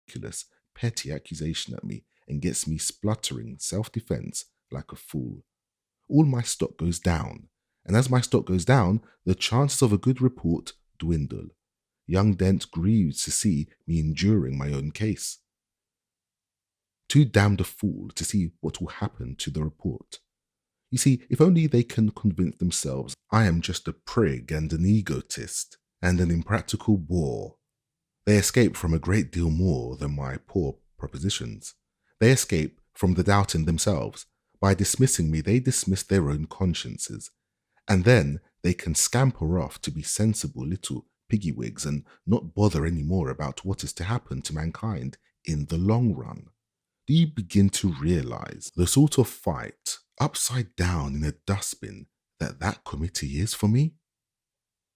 ridiculous, petty accusation at me and gets me spluttering self-defense like a fool. All my stock goes down, and as my stock goes down, the chances of a good report dwindle. Young Dent grieves to see me enduring my own case. Too damned a fool to see what will happen to the report. You see, if only they can convince themselves I am just a prig and an egotist and an impractical bore, they escape from a great deal more than my poor propositions. They escape from the doubt in themselves. By dismissing me, they dismiss their own consciences. And then they can scamper off to be sensible little piggywigs and not bother any more about what is to happen to mankind in the long run. Do you begin to realize the sort of fight upside down in a dustbin that committee is for me?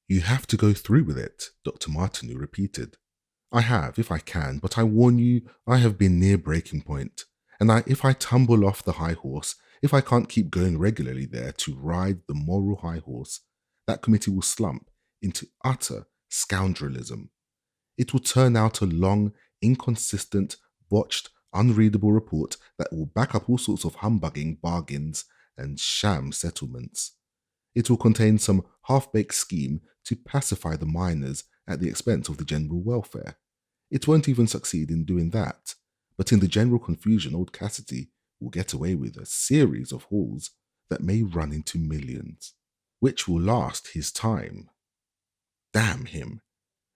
You have to go through with it, Dr. Martineau repeated. I have, if I can, but I warn you, I have been near breaking point. And if I tumble off the high horse, if I can't keep going regularly there to ride the moral high horse, that committee will slump into utter scoundrelism. It will turn out a long, inconsistent, botched, unreadable report that will back up all sorts of humbugging bargains and sham settlements. It will contain some half-baked scheme to pacify the miners at the expense of the general welfare. It won't even succeed in doing that, but in the general confusion, old Cassidy will get away with a series of hauls that may run into millions, which will last his time. Damn him.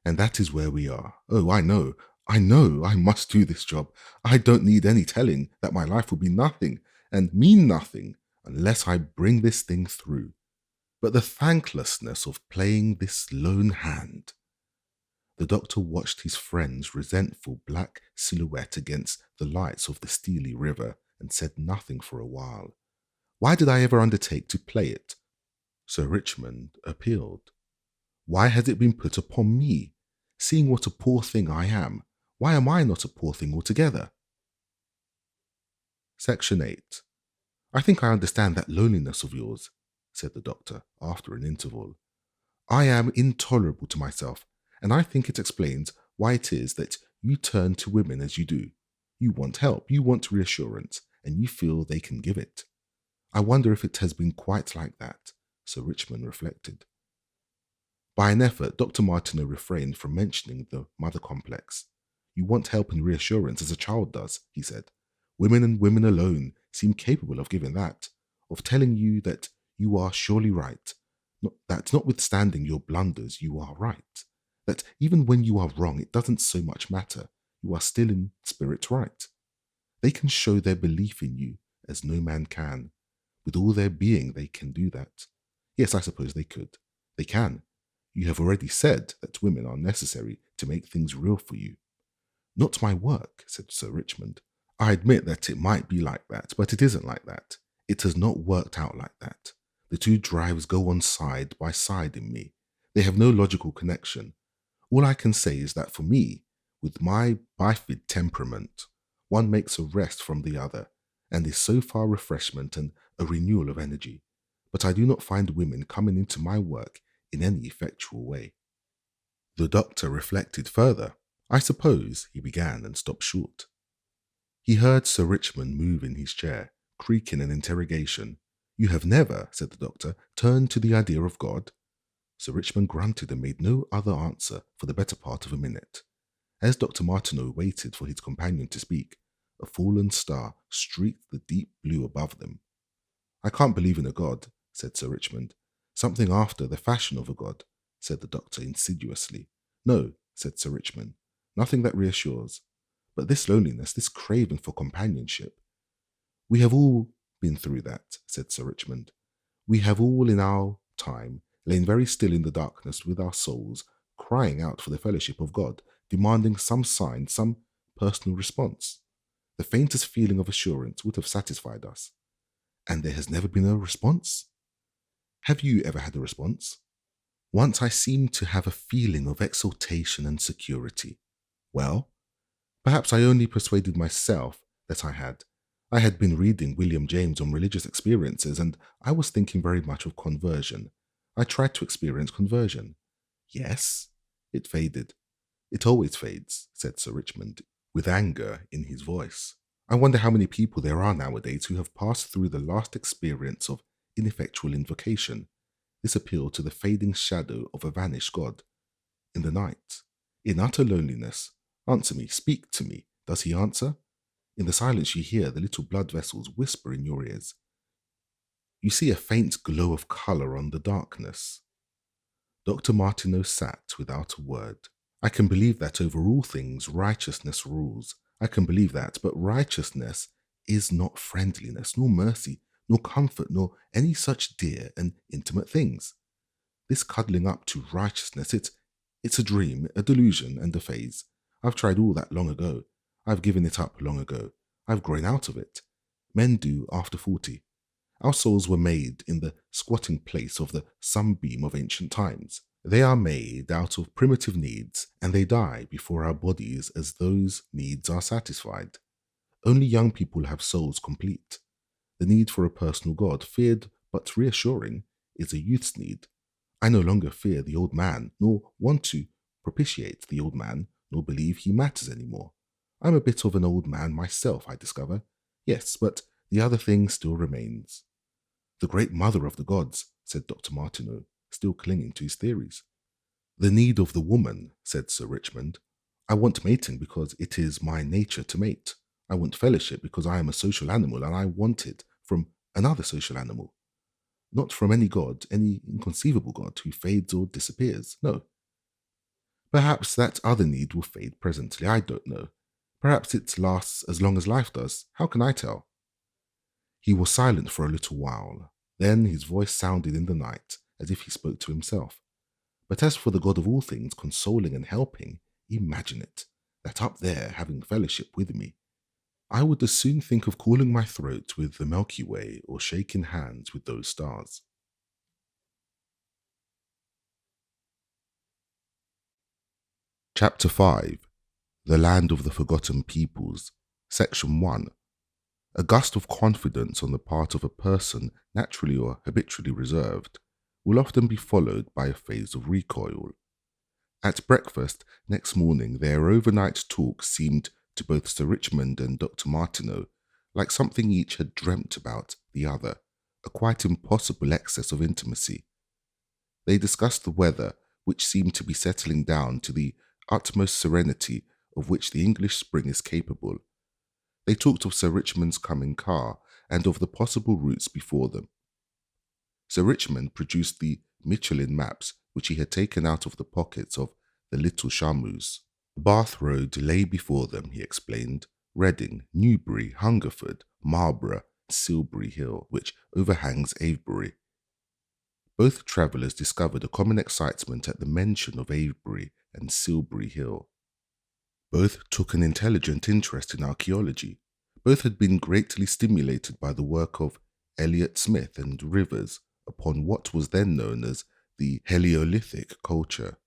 And that is where we are. Oh, I know I must do this job. I don't need any telling that my life will be nothing and mean nothing unless I bring this thing through. But the thanklessness of playing this lone hand. The doctor watched his friend's resentful black silhouette against the lights of the steely river and said nothing for a while. Why did I ever undertake to play it? Sir Richmond appealed. Why has it been put upon me? Seeing what a poor thing I am, why am I not a poor thing altogether? Section 8. I think I understand that loneliness of yours, said the doctor after an interval. I am intolerable to myself, and I think it explains why it is that you turn to women as you do. You want help, you want reassurance, and you feel they can give it. I wonder if it has been quite like that, Sir Richmond reflected. By an effort, Dr. Martineau refrained from mentioning the mother complex. You want help and reassurance as a child does, he said. Women and women alone seem capable of giving that, of telling you that you are surely right, that notwithstanding your blunders, you are right, that even when you are wrong, it doesn't so much matter, you are still in spirit right. They can show their belief in you as no man can. With all their being, they can do that. Yes, I suppose they could. They can. You have already said that women are necessary to make things real for you. Not my work, said Sir Richmond. I admit that it might be like that, but it isn't like that. It has not worked out like that. The two drives go on side by side in me. They have no logical connection. All I can say is that for me, with my bifid temperament, one makes a rest from the other, and is so far refreshment and a renewal of energy. But I do not find women coming into my work in any effectual way. The doctor reflected further. I suppose, he began and stopped short. He heard Sir Richmond move in his chair, creaking an interrogation. You have never, said the doctor, turned to the idea of God? Sir Richmond grunted and made no other answer for the better part of a minute. As Dr. Martineau waited for his companion to speak, a fallen star streaked the deep blue above them. I can't believe in a God, said Sir Richmond. Something after the fashion of a God, said the doctor insidiously. No, said Sir Richmond, nothing that reassures. But this loneliness, this craving for companionship. We have all been through that, said Sir Richmond. We have all in our time lain very still in the darkness with our souls, crying out for the fellowship of God, demanding some sign, some personal response. The faintest feeling of assurance would have satisfied us. And there has never been a response? Have you ever had a response? Once I seemed to have a feeling of exultation and security. Well, perhaps I only persuaded myself that I had. I had been reading William James on religious experiences, and I was thinking very much of conversion. I tried to experience conversion. Yes, it faded. It always fades, said Sir Richmond. with anger in his voice. I wonder how many people there are nowadays who have passed through the last experience of ineffectual invocation. This appeal to the fading shadow of a vanished God. In the night, in utter loneliness, answer me, speak to me. Does he answer? In the silence you hear the little blood vessels whisper in your ears. You see a faint glow of colour on the darkness. Dr. Martineau sat without a word. I can believe that over all things righteousness rules. I can believe that, but righteousness is not friendliness, nor mercy, nor comfort, nor any such dear and intimate things. This cuddling up to righteousness, it's a dream, a delusion, and a phase. I've tried all that long ago. I've given it up long ago. I've grown out of it. Men do after 40. Our souls were made in the squatting place of the sunbeam of ancient times. They are made out of primitive needs, and they die before our bodies as those needs are satisfied. Only young people have souls complete. The need for a personal God, feared but reassuring, is a youth's need. I no longer fear the old man, nor want to propitiate the old man, nor believe he matters anymore. I'm a bit of an old man myself, I discover. Yes, but the other thing still remains. The great mother of the gods, said Dr. Martineau, still clinging to his theories. The need of the woman, said Sir Richmond. I want mating because it is my nature to mate. I want fellowship because I am a social animal and I want it from another social animal. Not from any god, any inconceivable god who fades or disappears, no. Perhaps that other need will fade presently, I don't know. Perhaps it lasts as long as life does, how can I tell? He was silent for a little while. Then his voice sounded in the night, as if he spoke to himself. But as for the God of all things consoling and helping, imagine it, that up there having fellowship with me. I would as soon think of cooling my throat with the Milky Way or shaking hands with those stars. Chapter 5. The Land of the Forgotten Peoples. Section 1. A gust of confidence on the part of a person naturally or habitually reserved will often be followed by a phase of recoil. At breakfast next morning, their overnight talk seemed to both Sir Richmond and Dr. Martineau like something each had dreamt about the other, a quite impossible excess of intimacy. They discussed the weather, which seemed to be settling down to the utmost serenity of which the English spring is capable. They talked of Sir Richmond's coming car and of the possible routes before them. Sir Richmond produced the Michelin maps which he had taken out of the pockets of the little charmeuse. Bath Road lay before them, he explained. Reading, Newbury, Hungerford, Marlborough, Silbury Hill, which overhangs Avebury. Both travellers discovered a common excitement at the mention of Avebury and Silbury Hill. Both took an intelligent interest in archaeology. Both had been greatly stimulated by the work of Elliot Smith and Rivers upon what was then known as the Heliolithic culture.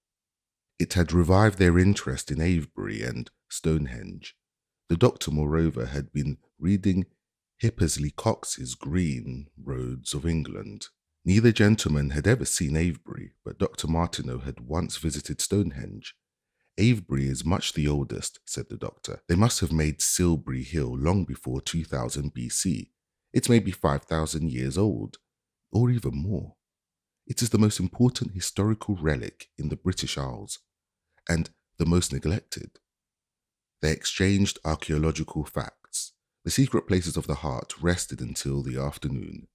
It had revived their interest in Avebury and Stonehenge. The doctor, moreover, had been reading Hippersley Cox's Green Roads of England. Neither gentleman had ever seen Avebury, but Dr. Martineau had once visited Stonehenge. Avebury is much the oldest, said the doctor. They must have made Silbury Hill long before 2000 BC. It may be 5,000 years old, or even more. It is the most important historical relic in the British Isles, and the most neglected. They exchanged archaeological facts. The secret places of the heart rested until the afternoon.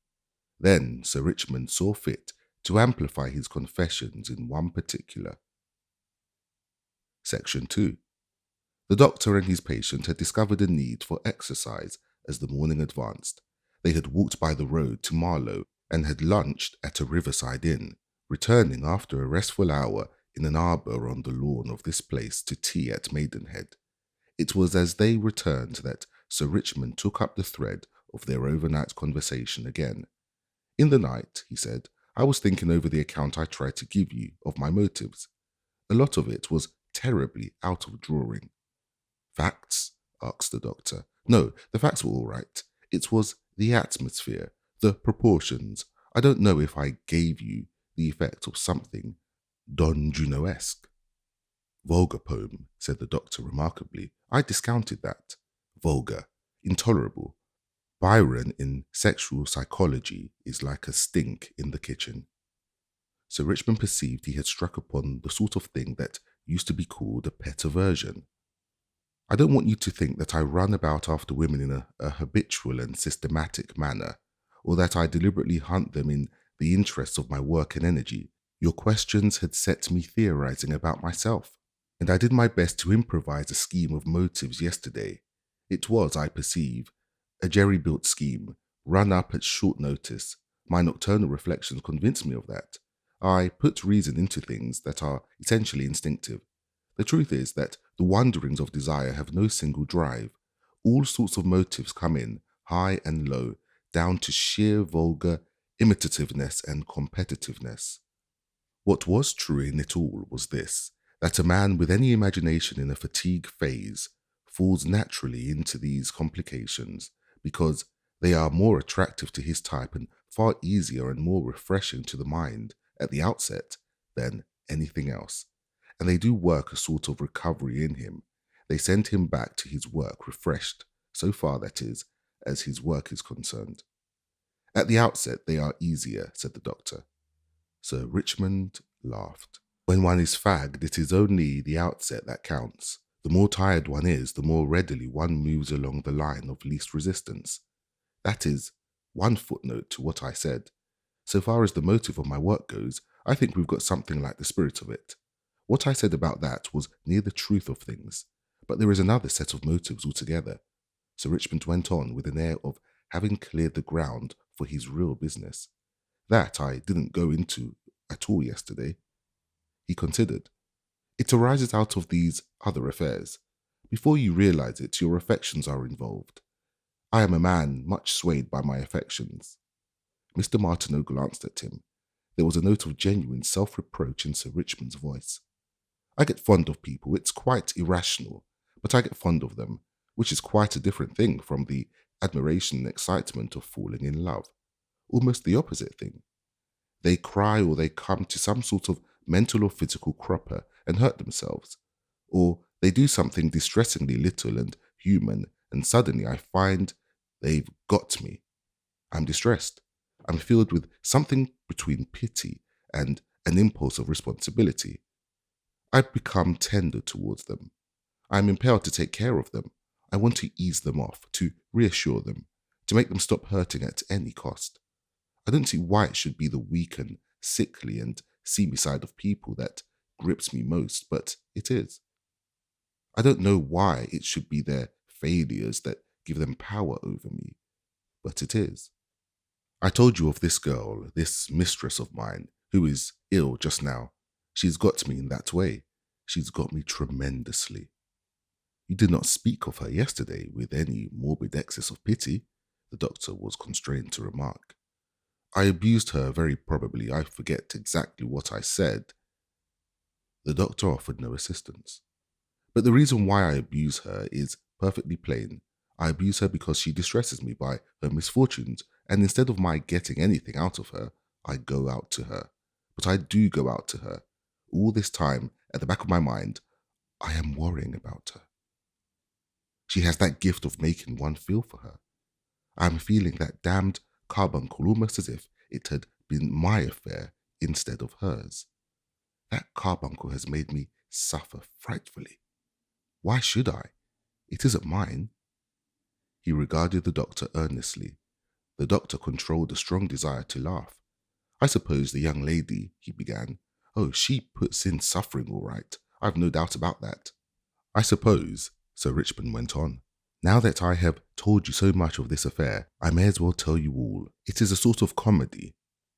Then Sir Richmond saw fit to amplify his confessions in one particular. Section 2. The doctor and his patient had discovered a need for exercise as the morning advanced. They had walked by the road to Marlow and had lunched at a riverside inn, returning after a restful hour in an arbour on the lawn of this place to tea at Maidenhead. It was as they returned that Sir Richmond took up the thread of their overnight conversation again. In the night, he said, I was thinking over the account I tried to give you of my motives. A lot of it was terribly out of drawing. Facts? Asked the doctor. No, the facts were all right. It was the atmosphere, the proportions. I don't know if I gave you the effect of something Don Juno-esque. Vulgar poem, said the doctor remarkably. I discounted that. Vulgar, intolerable. Byron in sexual psychology is like a stink in the kitchen. Sir Richmond perceived he had struck upon the sort of thing that used to be called a pet aversion. I don't want you to think that I run about after women in a habitual and systematic manner, or that I deliberately hunt them in the interests of my work and energy. Your questions had set me theorizing about myself, and I did my best to improvise a scheme of motives yesterday. It was, I perceive, a jerry-built scheme, run up at short notice. My nocturnal reflections convinced me of that. I put reason into things that are essentially instinctive. The truth is that the wanderings of desire have no single drive. All sorts of motives come in, high and low, down to sheer vulgar imitativeness and competitiveness. What was true in it all was this, that a man with any imagination in a fatigue phase falls naturally into these complications because they are more attractive to his type and far easier and more refreshing to the mind at the outset than anything else. And they do work a sort of recovery in him. They send him back to his work refreshed, so far that is, as his work is concerned. At the outset they are easier, said the doctor. Sir Richmond laughed. When one is fagged, it is only the outset that counts. The more tired one is, the more readily one moves along the line of least resistance. That is one footnote to what I said. So far as the motive of my work goes, I think we've got something like the spirit of it. What I said about that was near the truth of things, but there is another set of motives altogether. Sir Richmond went on with an air of having cleared the ground for his real business. That I didn't go into at all yesterday. He considered. It arises out of these other affairs. Before you realize it, your affections are involved. I am a man much swayed by my affections. Mr. Martineau glanced at him. There was a note of genuine self-reproach in Sir Richmond's voice. I get fond of people, it's quite irrational, but I get fond of them, which is quite a different thing from the admiration and excitement of falling in love. Almost the opposite thing. They cry or they come to some sort of mental or physical cropper and hurt themselves. Or they do something distressingly little and human, and suddenly I find they've got me. I'm distressed. I'm filled with something between pity and an impulse of responsibility. I've become tender towards them. I'm impelled to take care of them. I want to ease them off, to reassure them, to make them stop hurting at any cost. I don't see why it should be the weak and sickly and seamy side of people that grips me most, but it is. I don't know why it should be their failures that give them power over me, but it is. I told you of this girl, this mistress of mine, who is ill just now. She's got me in that way. She's got me tremendously. You did not speak of her yesterday with any morbid excess of pity, the doctor was constrained to remark. I abused her very probably. I forget exactly what I said. The doctor offered no assistance. But the reason why I abuse her is perfectly plain. I abuse her because she distresses me by her misfortunes, and instead of my getting anything out of her, I go out to her. But I do go out to her. All this time, at the back of my mind, I am worrying about her. She has that gift of making one feel for her. I am feeling that damned carbuncle almost as if it had been my affair instead of hers. That carbuncle has made me suffer frightfully. Why should I? It isn't mine. He regarded the doctor earnestly. The doctor controlled a strong desire to laugh. I suppose the young lady, he began. Oh, she puts in suffering all right. I've no doubt about that. I suppose, Sir Richmond went on, now that I have told you so much of this affair, I may as well tell you all. It is a sort of comedy,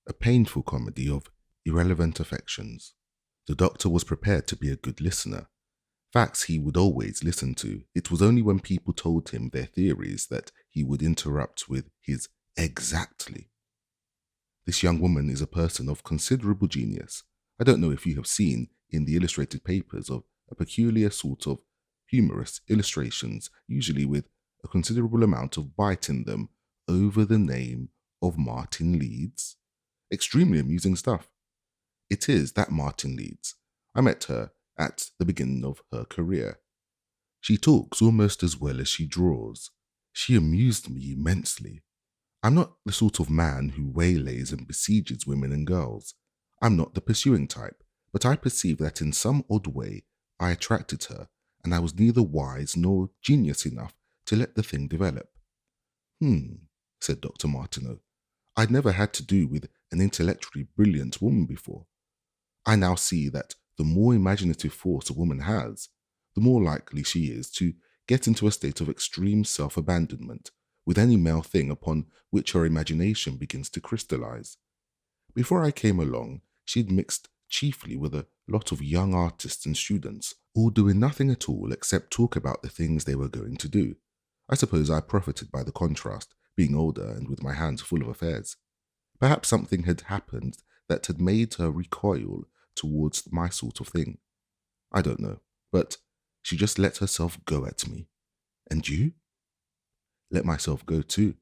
a painful comedy of irrelevant affections. The doctor was prepared to be a good listener. Facts he would always listen to. It was only when people told him their theories that he would interrupt with his exactly. This young woman is a person of considerable genius. I don't know if you have seen in the illustrated papers of a peculiar sort of humorous illustrations, usually with a considerable amount of bite in them, over the name of Martin Leeds. Extremely amusing stuff. It is that Martin Leeds. I met her at the beginning of her career. She talks almost as well as she draws. She amused me immensely. I'm not the sort of man who waylays and besieges women and girls. I'm not the pursuing type, but I perceive that in some odd way I attracted her, and I was neither wise nor genius enough to let the thing develop. Said Dr. Martineau. I'd never had to do with an intellectually brilliant woman before. I now see that the more imaginative force a woman has, the more likely she is to get into a state of extreme self-abandonment with any male thing upon which her imagination begins to crystallize. Before I came along, she'd mixed chiefly with a lot of young artists and students, all doing nothing at all except talk about the things they were going to do. I suppose I profited by the contrast, being older and with my hands full of affairs. Perhaps something had happened that had made her recoil towards my sort of thing. I don't know, but she just let herself go at me. And you? Let myself go too.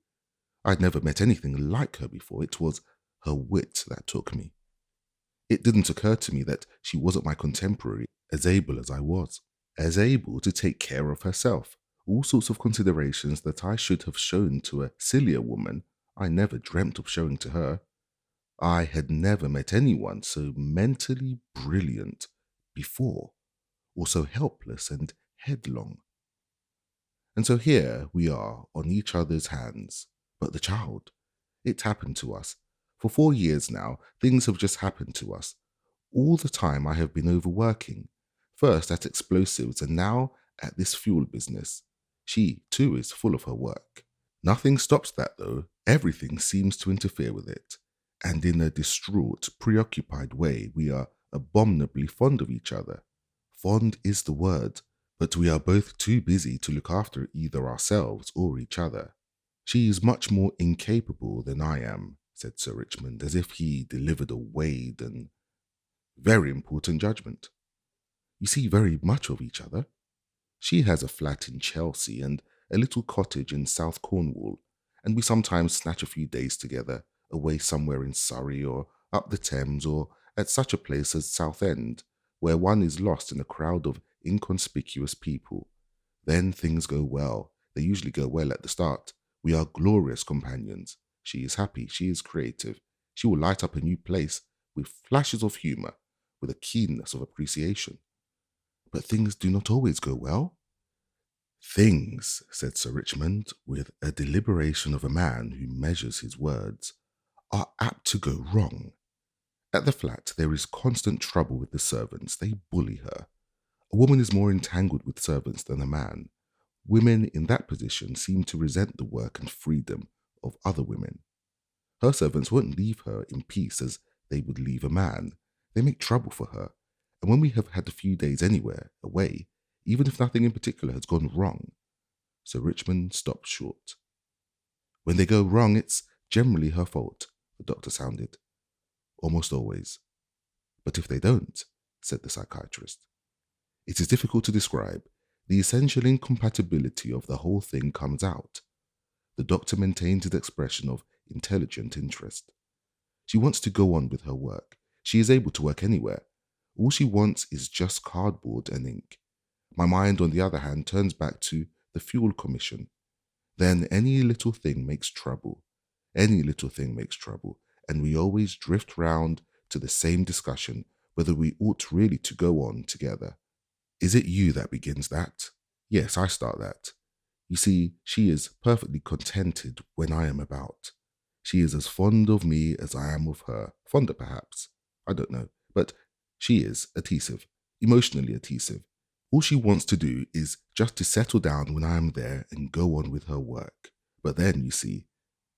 I'd never met anything like her before. It was her wit that took me. It didn't occur to me that she wasn't my contemporary, as able as I was, as able to take care of herself. All sorts of considerations that I should have shown to a sillier woman, I never dreamt of showing to her. I had never met anyone so mentally brilliant before, or so helpless and headlong. And so here we are on each other's hands. But the child, it happened to us. For 4 years now, things have just happened to us. All the time I have been overworking, first at explosives and now at this fuel business. She, too, is full of her work. Nothing stops that, though. Everything seems to interfere with it. And in a distraught, preoccupied way, we are abominably fond of each other. Fond is the word, but we are both too busy to look after either ourselves or each other. She is much more incapable than I am, said Sir Richmond, as if he delivered a weighed and very important judgment. You see very much of each other. She has a flat in Chelsea and a little cottage in South Cornwall, and we sometimes snatch a few days together, away somewhere in Surrey or up the Thames or at such a place as Southend, where one is lost in a crowd of inconspicuous people. Then things go well. They usually go well at the start. We are glorious companions. She is happy. She is creative. She will light up a new place with flashes of humour, with a keenness of appreciation. But things do not always go well. Things, said Sir Richmond, with a deliberation of a man who measures his words, are apt to go wrong. At the flat, there is constant trouble with the servants. They bully her. A woman is more entangled with servants than a man. Women in that position seem to resent the work and freedom of other women. Her servants won't leave her in peace as they would leave a man. They make trouble for her. And when we have had a few days anywhere, away, even if nothing in particular has gone wrong, Sir Richmond stopped short. When they go wrong, it's generally her fault, the doctor sounded. Almost always. But if they don't, said the psychiatrist, it is difficult to describe. The essential incompatibility of the whole thing comes out. The doctor maintained his expression of intelligent interest. She wants to go on with her work. She is able to work anywhere. All she wants is just cardboard and ink. My mind, on the other hand, turns back to the Fuel Commission. Then any little thing makes trouble. Any little thing makes trouble, and we always drift round to the same discussion whether we ought really to go on together. Is it you that begins that? Yes, I start that. You see, she is perfectly contented when I am about. She is as fond of me as I am of her. Fonder, perhaps. I don't know. But she is adhesive, emotionally adhesive. All she wants to do is just to settle down when I am there and go on with her work. But then, you see,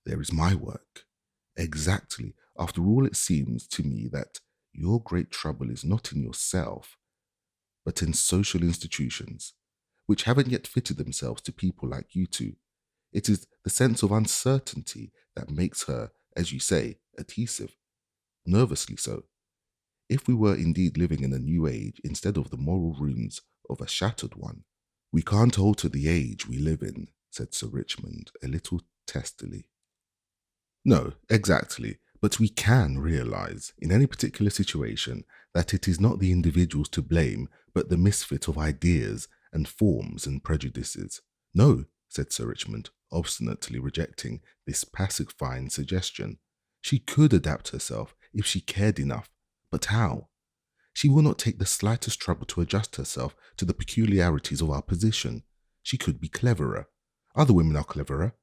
there is my work. Exactly. After all, it seems to me that your great trouble is not in yourself, but in social institutions, which haven't yet fitted themselves to people like you two. It is the sense of uncertainty that makes her, as you say, adhesive, nervously so. If we were indeed living in a new age instead of the moral ruins of a shattered one, we can't alter the age we live in, said Sir Richmond a little testily. No, exactly, But we can realize, in any particular situation, that it is not the individuals to blame, but the misfit of ideas and forms and prejudices. No, said Sir Richmond, obstinately rejecting this pacifying suggestion. She could adapt herself if she cared enough, but how? She will not take the slightest trouble to adjust herself to the peculiarities of our position. She could be cleverer. Other women are cleverer.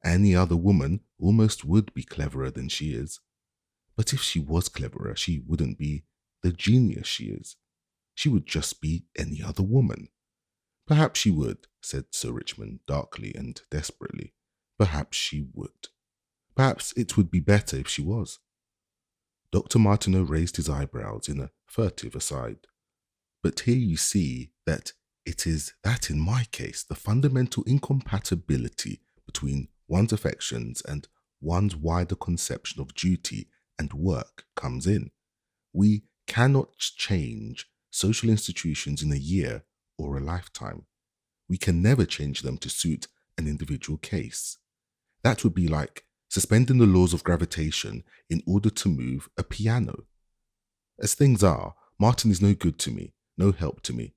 Any other woman almost would be cleverer than she is. But if she was cleverer, she wouldn't be the genius she is. She would just be any other woman. Perhaps she would, said Sir Richmond darkly and desperately. Perhaps she would. Perhaps it would be better if she was. Dr. Martineau raised his eyebrows in a furtive aside. But here you see that it is that in my case, the fundamental incompatibility between one's affections and one's wider conception of duty and work comes in. We cannot change social institutions in a year or a lifetime. We can never change them to suit an individual case. That would be like suspending the laws of gravitation in order to move a piano. As things are, Martin is no good to me, no help to me.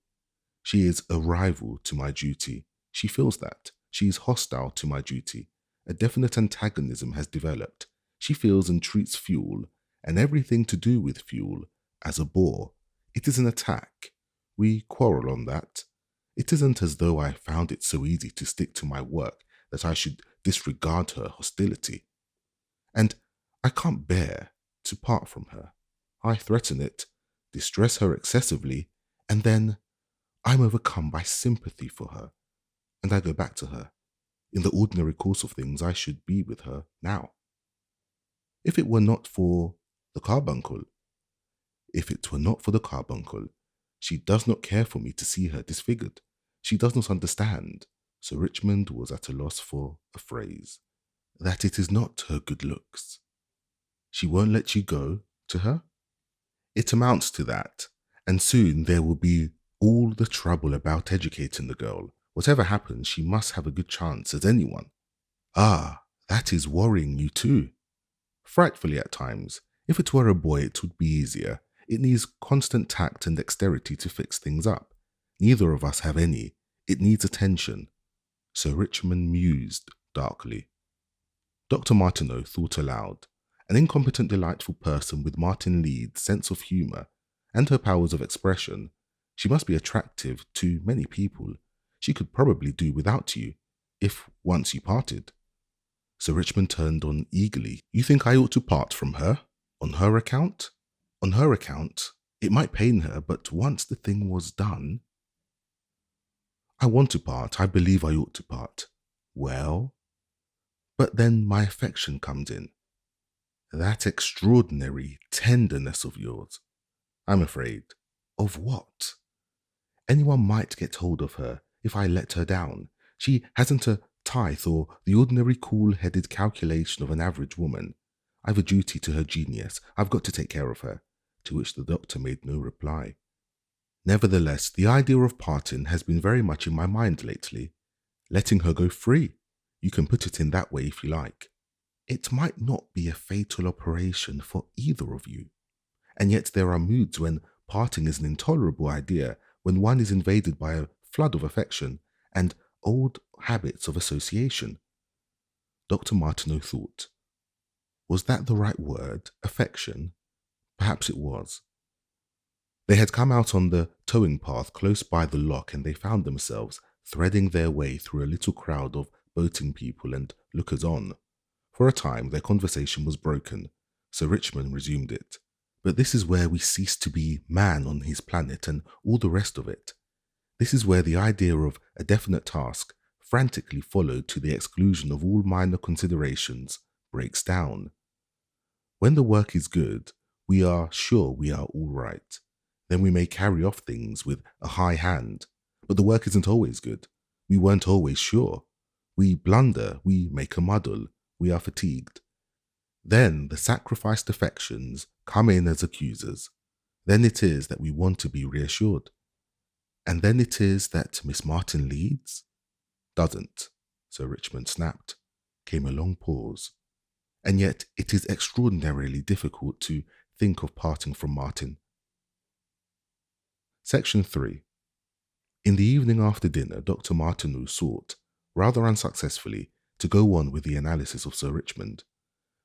She is a rival to my duty. She feels that. She is hostile to my duty. A definite antagonism has developed. She feels and treats fuel, and everything to do with fuel, as a bore. It is an attack. We quarrel on that. It isn't as though I found it so easy to stick to my work that I should disregard her hostility. And I can't bear to part from her. I threaten it, distress her excessively, and then I'm overcome by sympathy for her, and I go back to her. In the ordinary course of things, I should be with her now. If it were not for the carbuncle, she does not care for me to see her disfigured. She does not understand. Sir Richmond was at a loss for a phrase. That it is not her good looks. She won't let you go to her? It amounts to that, and soon there will be all the trouble about educating the girl. Whatever happens, she must have a good chance as anyone. Ah, that is worrying you too. Frightfully at times. If it were a boy, it would be easier. It needs constant tact and dexterity to fix things up. Neither of us have any. It needs attention. Sir Richmond mused darkly. Dr. Martineau thought aloud. An incompetent, delightful person with Martin Leeds' sense of humour and her powers of expression, she must be attractive to many people. She could probably do without you, if once you parted. Sir Richmond turned on eagerly. You think I ought to part from her? On her account? On her account, it might pain her, but once the thing was done... I want to part. I believe I ought to part. Well? But then my affection comes in. That extraordinary tenderness of yours. I'm afraid. Of what? Anyone might get hold of her if I let her down. She hasn't a tithe or the ordinary cool-headed calculation of an average woman. I've a duty to her genius. I've got to take care of her. To which the doctor made no reply. Nevertheless, the idea of parting has been very much in my mind lately. Letting her go free. You can put it in that way if you like. It might not be a fatal operation for either of you. And yet there are moods when parting is an intolerable idea, when one is invaded by a flood of affection and old habits of association. Dr. Martineau thought. Was that the right word, affection? Perhaps it was. They had come out on the towing path close by the lock, and they found themselves threading their way through a little crowd of boating people and lookers-on. For a time their conversation was broken. Sir Richmond resumed it. But this is where we cease to be man on his planet and all the rest of it. This is where the idea of a definite task, frantically followed to the exclusion of all minor considerations, breaks down. When the work is good, we are sure we are all right. Then we may carry off things with a high hand. But the work isn't always good. We weren't always sure. We blunder, we make a muddle, we are fatigued. Then the sacrificed affections come in as accusers. Then it is that we want to be reassured. And then it is that Miss Martin Leeds? Doesn't, Sir Richmond snapped. Came a long pause. and yet it is extraordinarily difficult to think of parting from Martin. Section 3. In the evening after dinner, Dr. Martineau sought, rather unsuccessfully, to go on with the analysis of Sir Richmond.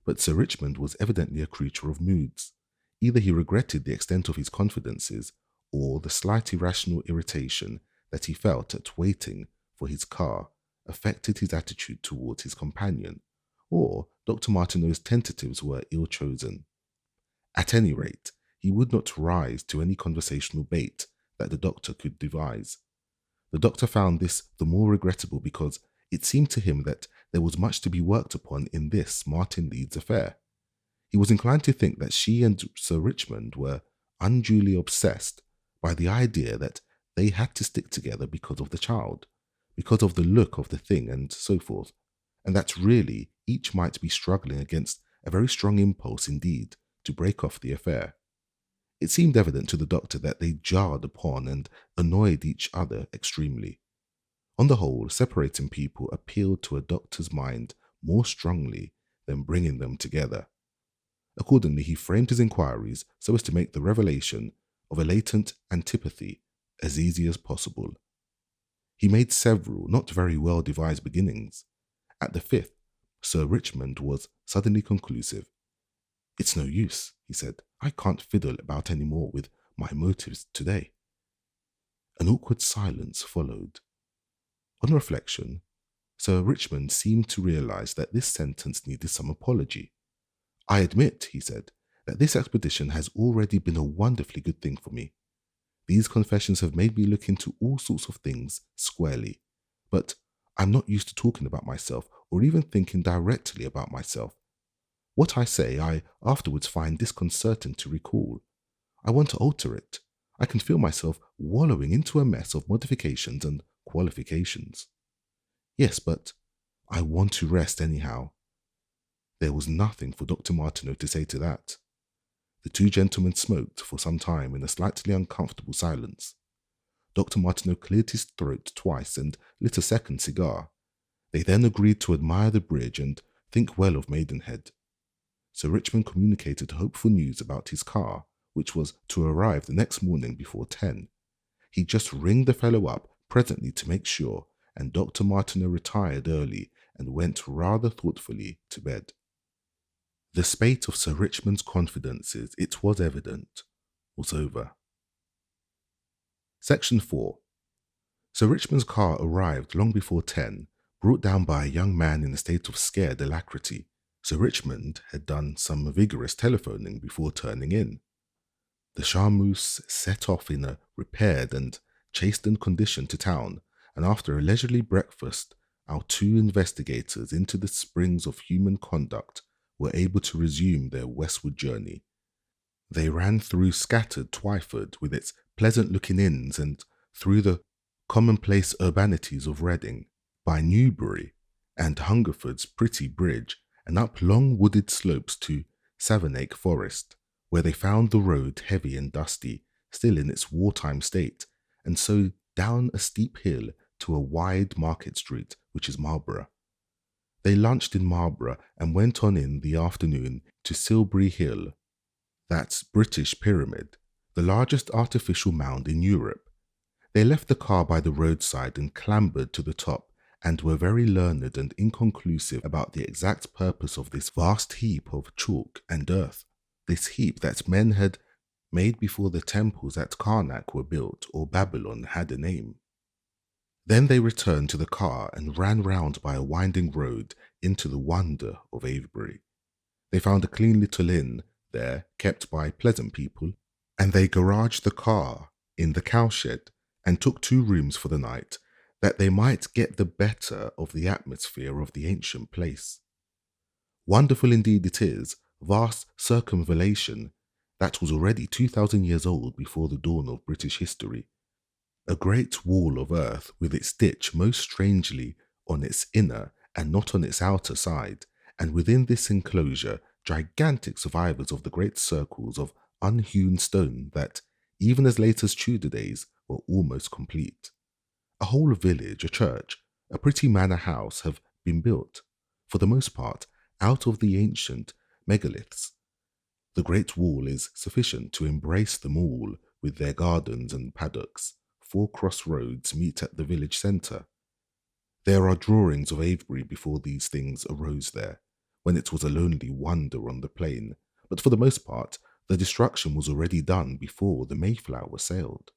But Sir Richmond was evidently a creature of moods. Either he regretted the extent of his confidences, or the slight irrational irritation that he felt at waiting for his car affected his attitude towards his companion, or Dr. Martineau's tentatives were ill-chosen. At any rate, he would not rise to any conversational bait that the doctor could devise. The doctor found this the more regrettable because it seemed to him that there was much to be worked upon in this Martin Leeds affair. He was inclined to think that she and Sir Richmond were unduly obsessed by the idea that they had to stick together because of the child, because of the look of the thing and so forth, and that really each might be struggling against a very strong impulse indeed to break off the affair. It seemed evident to the doctor that they jarred upon and annoyed each other extremely. On the whole, separating people appealed to a doctor's mind more strongly than bringing them together. Accordingly, he framed his inquiries so as to make the revelation of a latent antipathy as easy as possible. He made several not very well devised beginnings. At the fifth, Sir Richmond was suddenly conclusive. "It's no use," he said. "I can't fiddle about any more with my motives today." An awkward silence followed. On reflection, Sir Richmond seemed to realize that this sentence needed some apology. "I admit," he said, "that this expedition has already been a wonderfully good thing for me. These confessions have made me look into all sorts of things squarely, but I'm not used to talking about myself or even thinking directly about myself. What I say I afterwards find disconcerting to recall. I want to alter it. I can feel myself wallowing into a mess of modifications and qualifications. Yes, but I want to rest anyhow." There was nothing for Dr. Martineau to say to that. The two gentlemen smoked for some time in a slightly uncomfortable silence. Dr. Martineau cleared his throat twice and lit a second cigar. They then agreed to admire the bridge and think well of Maidenhead. Sir Richmond communicated hopeful news about his car, which was to arrive the next morning before 10. He'd just ring the fellow up presently to make sure, and Dr. Martineau retired early and went rather thoughtfully to bed. The spate of Sir Richmond's confidences, it was evident, was over. Section 4. Sir Richmond's car arrived long before 10, brought down by a young man in a state of scared alacrity. Sir Richmond had done some vigorous telephoning before turning in. The Charmeuse set off in a repaired and chastened condition to town, and after a leisurely breakfast, our two investigators into the springs of human conduct were able to resume their westward journey. They ran through scattered Twyford with its pleasant-looking inns and through the commonplace urbanities of Reading, by Newbury and Hungerford's pretty bridge, and up long wooded slopes to Savernake Forest, where they found the road heavy and dusty, still in its wartime state, and so down a steep hill to a wide market street, which is Marlborough. They lunched in Marlborough and went on in the afternoon to Silbury Hill, that's British Pyramid, the largest artificial mound in Europe. They left the car by the roadside and clambered to the top, and were very learned and inconclusive about the exact purpose of this vast heap of chalk and earth, this heap that men had made before the temples at Karnak were built or Babylon had a name. Then they returned to the car and ran round by a winding road into the wonder of Avebury. They found a clean little inn there, kept by pleasant people, and they garaged the car in the cowshed and took 2 rooms for the night, that they might get the better of the atmosphere of the ancient place. Wonderful indeed it is, vast circumvallation that was already 2,000 years old before the dawn of British history. A great wall of earth with its ditch most strangely on its inner and not on its outer side, and within this enclosure gigantic survivors of the great circles of unhewn stone that, even as late as Tudor days, were almost complete. A whole village, a church, a pretty manor house have been built, for the most part, out of the ancient megaliths. The Great Wall is sufficient to embrace them all with their gardens and paddocks. 4 crossroads meet at the village centre. There are drawings of Avebury before these things arose there, when it was a lonely wonder on the plain, but for the most part, the destruction was already done before the Mayflower sailed.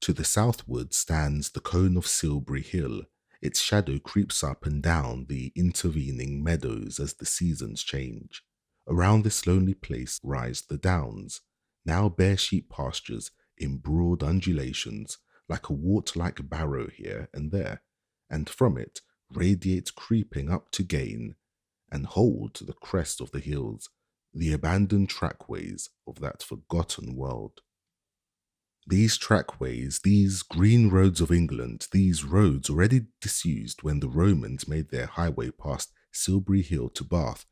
To the southward stands the cone of Silbury Hill. Its shadow creeps up and down the intervening meadows as the seasons change. Around this lonely place rise the downs, now bare sheep pastures in broad undulations, like a wart-like barrow here and there, and from it radiate creeping up to gain and hold to the crest of the hills, the abandoned trackways of that forgotten world. These trackways, these green roads of England, these roads already disused when the Romans made their highway past Silbury Hill to Bath,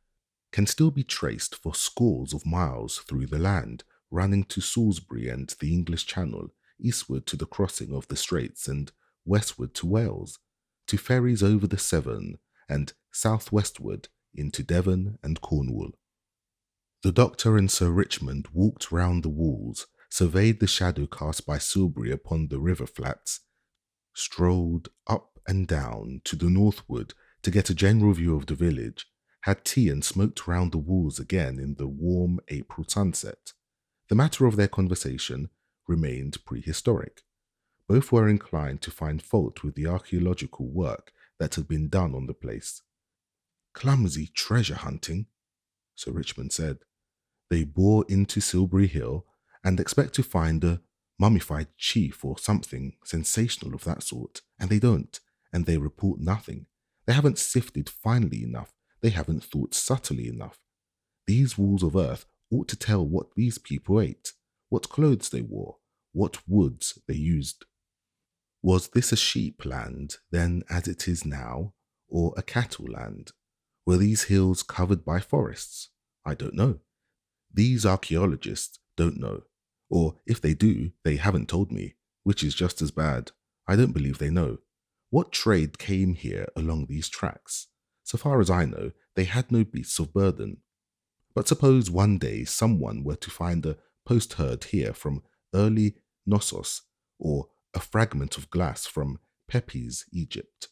can still be traced for scores of miles through the land, running to Salisbury and the English Channel, eastward to the crossing of the Straits and westward to Wales, to ferries over the Severn, and southwestward into Devon and Cornwall. The Doctor and Sir Richmond walked round the walls, surveyed the shadow cast by Silbury upon the river flats, strolled up and down to the northward to get a general view of the village, had tea and smoked round the walls again in the warm April sunset. The matter of their conversation remained prehistoric. Both were inclined to find fault with the archaeological work that had been done on the place. Clumsy treasure hunting, Sir Richmond said. They bore into Silbury Hill and expect to find a mummified chief or something sensational of that sort, and they don't, and they report nothing. They haven't sifted finely enough. They haven't thought subtly enough. These walls of earth ought to tell what these people ate, what clothes they wore, what woods they used. Was this a sheep land then as it is now, or a cattle land? Were these hills covered by forests? I don't know. These archaeologists don't know, or if they do, they haven't told me, which is just as bad. I don't believe they know. What trade came here along these tracks? So far as I know, they had no beasts of burden. But suppose one day someone were to find a post-herd here from early Knossos, or a fragment of glass from Pepys, Egypt.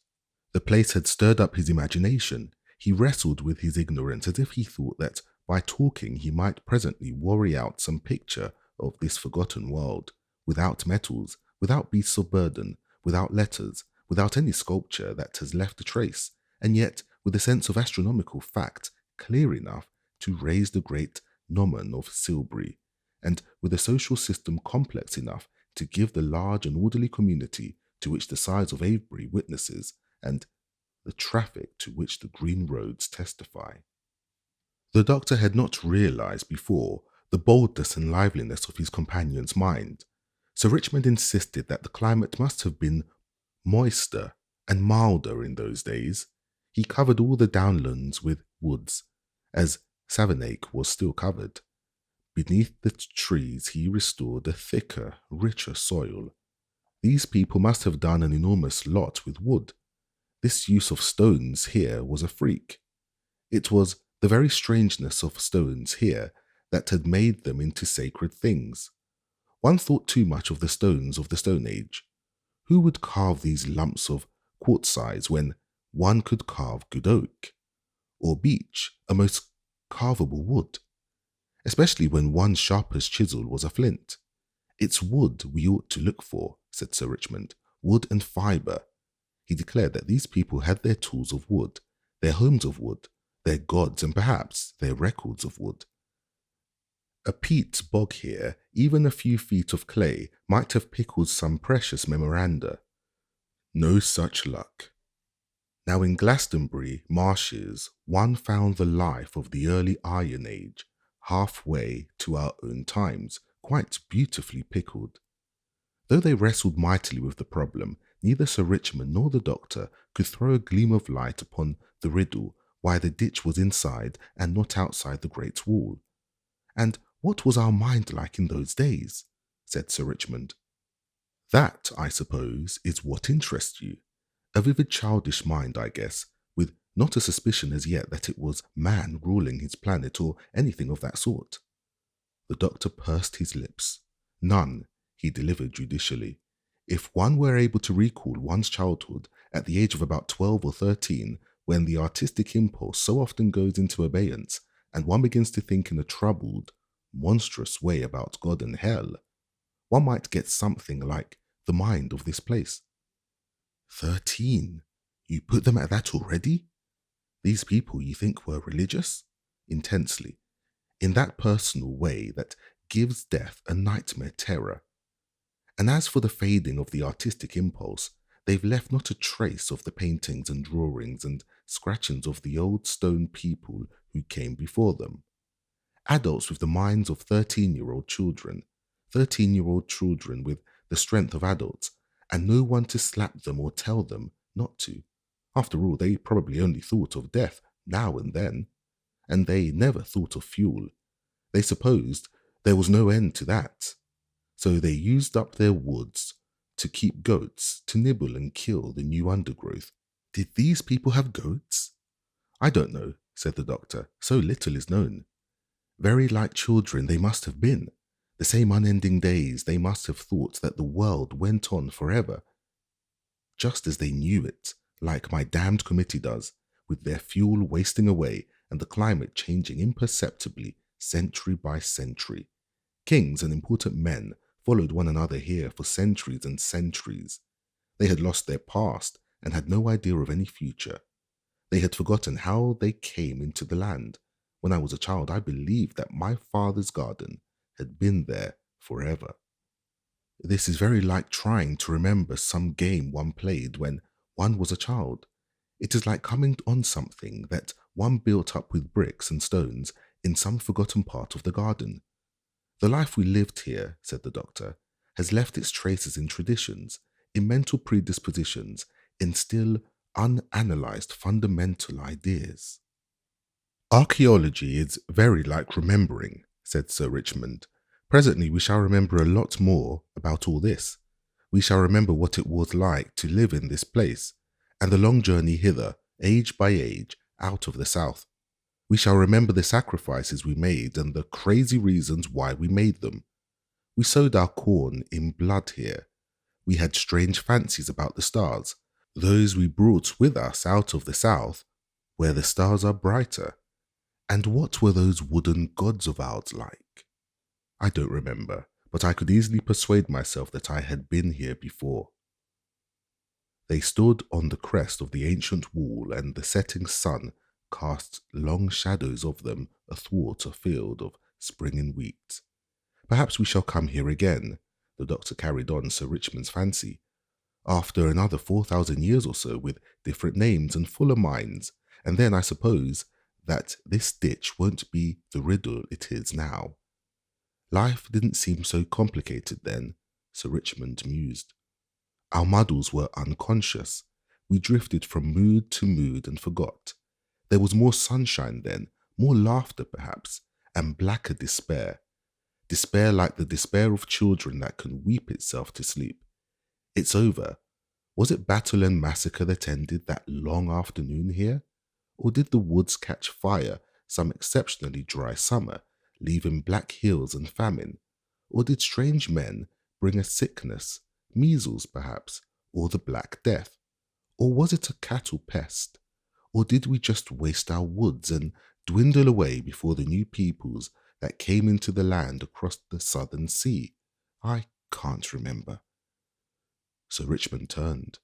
The place had stirred up his imagination. He wrestled with his ignorance as if he thought that by talking he might presently worry out some picture of this forgotten world, without metals, without beasts of burden, without letters, without any sculpture that has left a trace, and yet with a sense of astronomical fact clear enough to raise the great gnomon of Silbury, and with a social system complex enough to give the large and orderly community to which the size of Avebury witnesses, and the traffic to which the green roads testify. The Doctor had not realized before the boldness and liveliness of his companion's mind. Sir Richmond insisted that the climate must have been moister and milder in those days. He covered all the downlands with woods, as Savernake was still covered. Beneath the trees he restored a thicker, richer soil. These people must have done an enormous lot with wood. This use of stones here was a freak. It was the very strangeness of stones here that had made them into sacred things. One thought too much of the stones of the Stone Age. Who would carve these lumps of quartzite when one could carve good oak, or beech, a most carvable wood, especially when one's sharpest chisel was a flint? It's wood we ought to look for, said Sir Richmond, wood and fibre. He declared that these people had their tools of wood, their homes of wood, their gods, and perhaps their records of wood. A peat bog here, even a few feet of clay, might have pickled some precious memoranda. No such luck. Now in Glastonbury Marshes, one found the life of the early Iron Age, halfway to our own times, quite beautifully pickled. Though they wrestled mightily with the problem, neither Sir Richmond nor the Doctor could throw a gleam of light upon the riddle why the ditch was inside and not outside the Great Wall. And what was our mind like in those days? Said Sir Richmond. That, I suppose, is what interests you. A vivid childish mind, I guess, with Not a suspicion as yet that it was man ruling his planet or anything of that sort. The doctor pursed his lips. None, he delivered judicially. If one were able to recall one's childhood at the age of about 12 or 13, when the artistic impulse so often goes into abeyance, and one begins to think in a troubled, monstrous way about God and hell, one might get something like the mind of this place. 13? You put them at that already? These people you think were religious? Intensely. In that personal way that gives death a nightmare terror. And as for the fading of the artistic impulse, they've left not a trace of the paintings and drawings and scratchings of the old stone people who came before them. Adults with the minds of 13-year-old children, 13-year-old children with the strength of adults, and no one to slap them or tell them not to. After all, they probably only thought of death now and then, and they never thought of fuel. They supposed there was no end to that. So they used up their woods to keep goats to nibble and kill the new undergrowth. Did these people have goats? I don't know, said the doctor. So little is known. Very like children they must have been. The same unending days they must have thought that the world went on forever. Just as they knew it, like my damned committee does, with their fuel wasting away and the climate changing imperceptibly century by century. Kings and important men followed one another here for centuries and centuries. They had lost their past and had no idea of any future. They had forgotten how they came into the land. When I was a child, I believed that my father's garden had been there forever. This is very like trying to remember some game one played when one was a child. It is like coming on something that one built up with bricks and stones in some forgotten part of the garden. The life we lived here, said the doctor, has left its traces in traditions, in mental predispositions, in still unanalyzed fundamental ideas. Archaeology is very like remembering, said Sir Richmond. Presently we shall remember a lot more about all this. We shall remember what it was like to live in this place, and the long journey hither, age by age, out of the south. We shall remember the sacrifices we made and the crazy reasons why we made them. We sowed our corn in blood here. We had strange fancies about the stars, those we brought with us out of the south, where the stars are brighter. And what were those wooden gods of ours like? I don't remember, but I could easily persuade myself that I had been here before. They stood on the crest of the ancient wall, and the setting sun cast long shadows of them athwart a field of springing wheat. Perhaps we shall come here again, the doctor carried on Sir Richmond's fancy, after another 4,000 years or so, with different names and fuller minds, and then I suppose that this ditch won't be the riddle it is now. Life didn't seem so complicated then, Sir Richmond mused. Our muddles were unconscious. We drifted from mood to mood and forgot. There was more sunshine then, more laughter perhaps, and blacker despair. Despair like the despair of children that can weep itself to sleep. It's over. Was it battle and massacre that ended that long afternoon here? Or did the woods catch fire some exceptionally dry summer, leaving black hills and famine? Or did strange men bring a sickness, measles perhaps, or the Black Death? Or was it a cattle pest? Or did we just waste our woods and dwindle away before the new peoples that came into the land across the southern sea? I can't remember. Sir Richmond turned.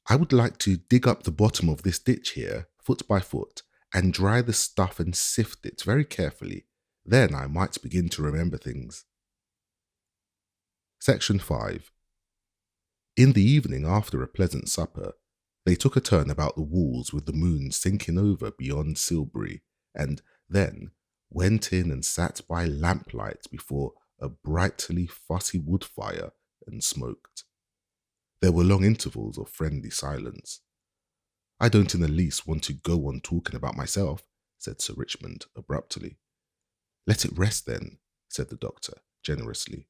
I would like to dig up the bottom of this ditch here, foot by foot, and dry the stuff and sift it very carefully. Then I might begin to remember things. Section 5. In the evening, after a pleasant supper, they took a turn about the walls with the moon sinking over beyond Silbury, and then went in and sat by lamplight before a brightly fussy wood fire and smoked. There were long intervals of friendly silence. I don't in the least want to go on talking about myself, said Sir Richmond abruptly. Let it rest then, said the doctor generously.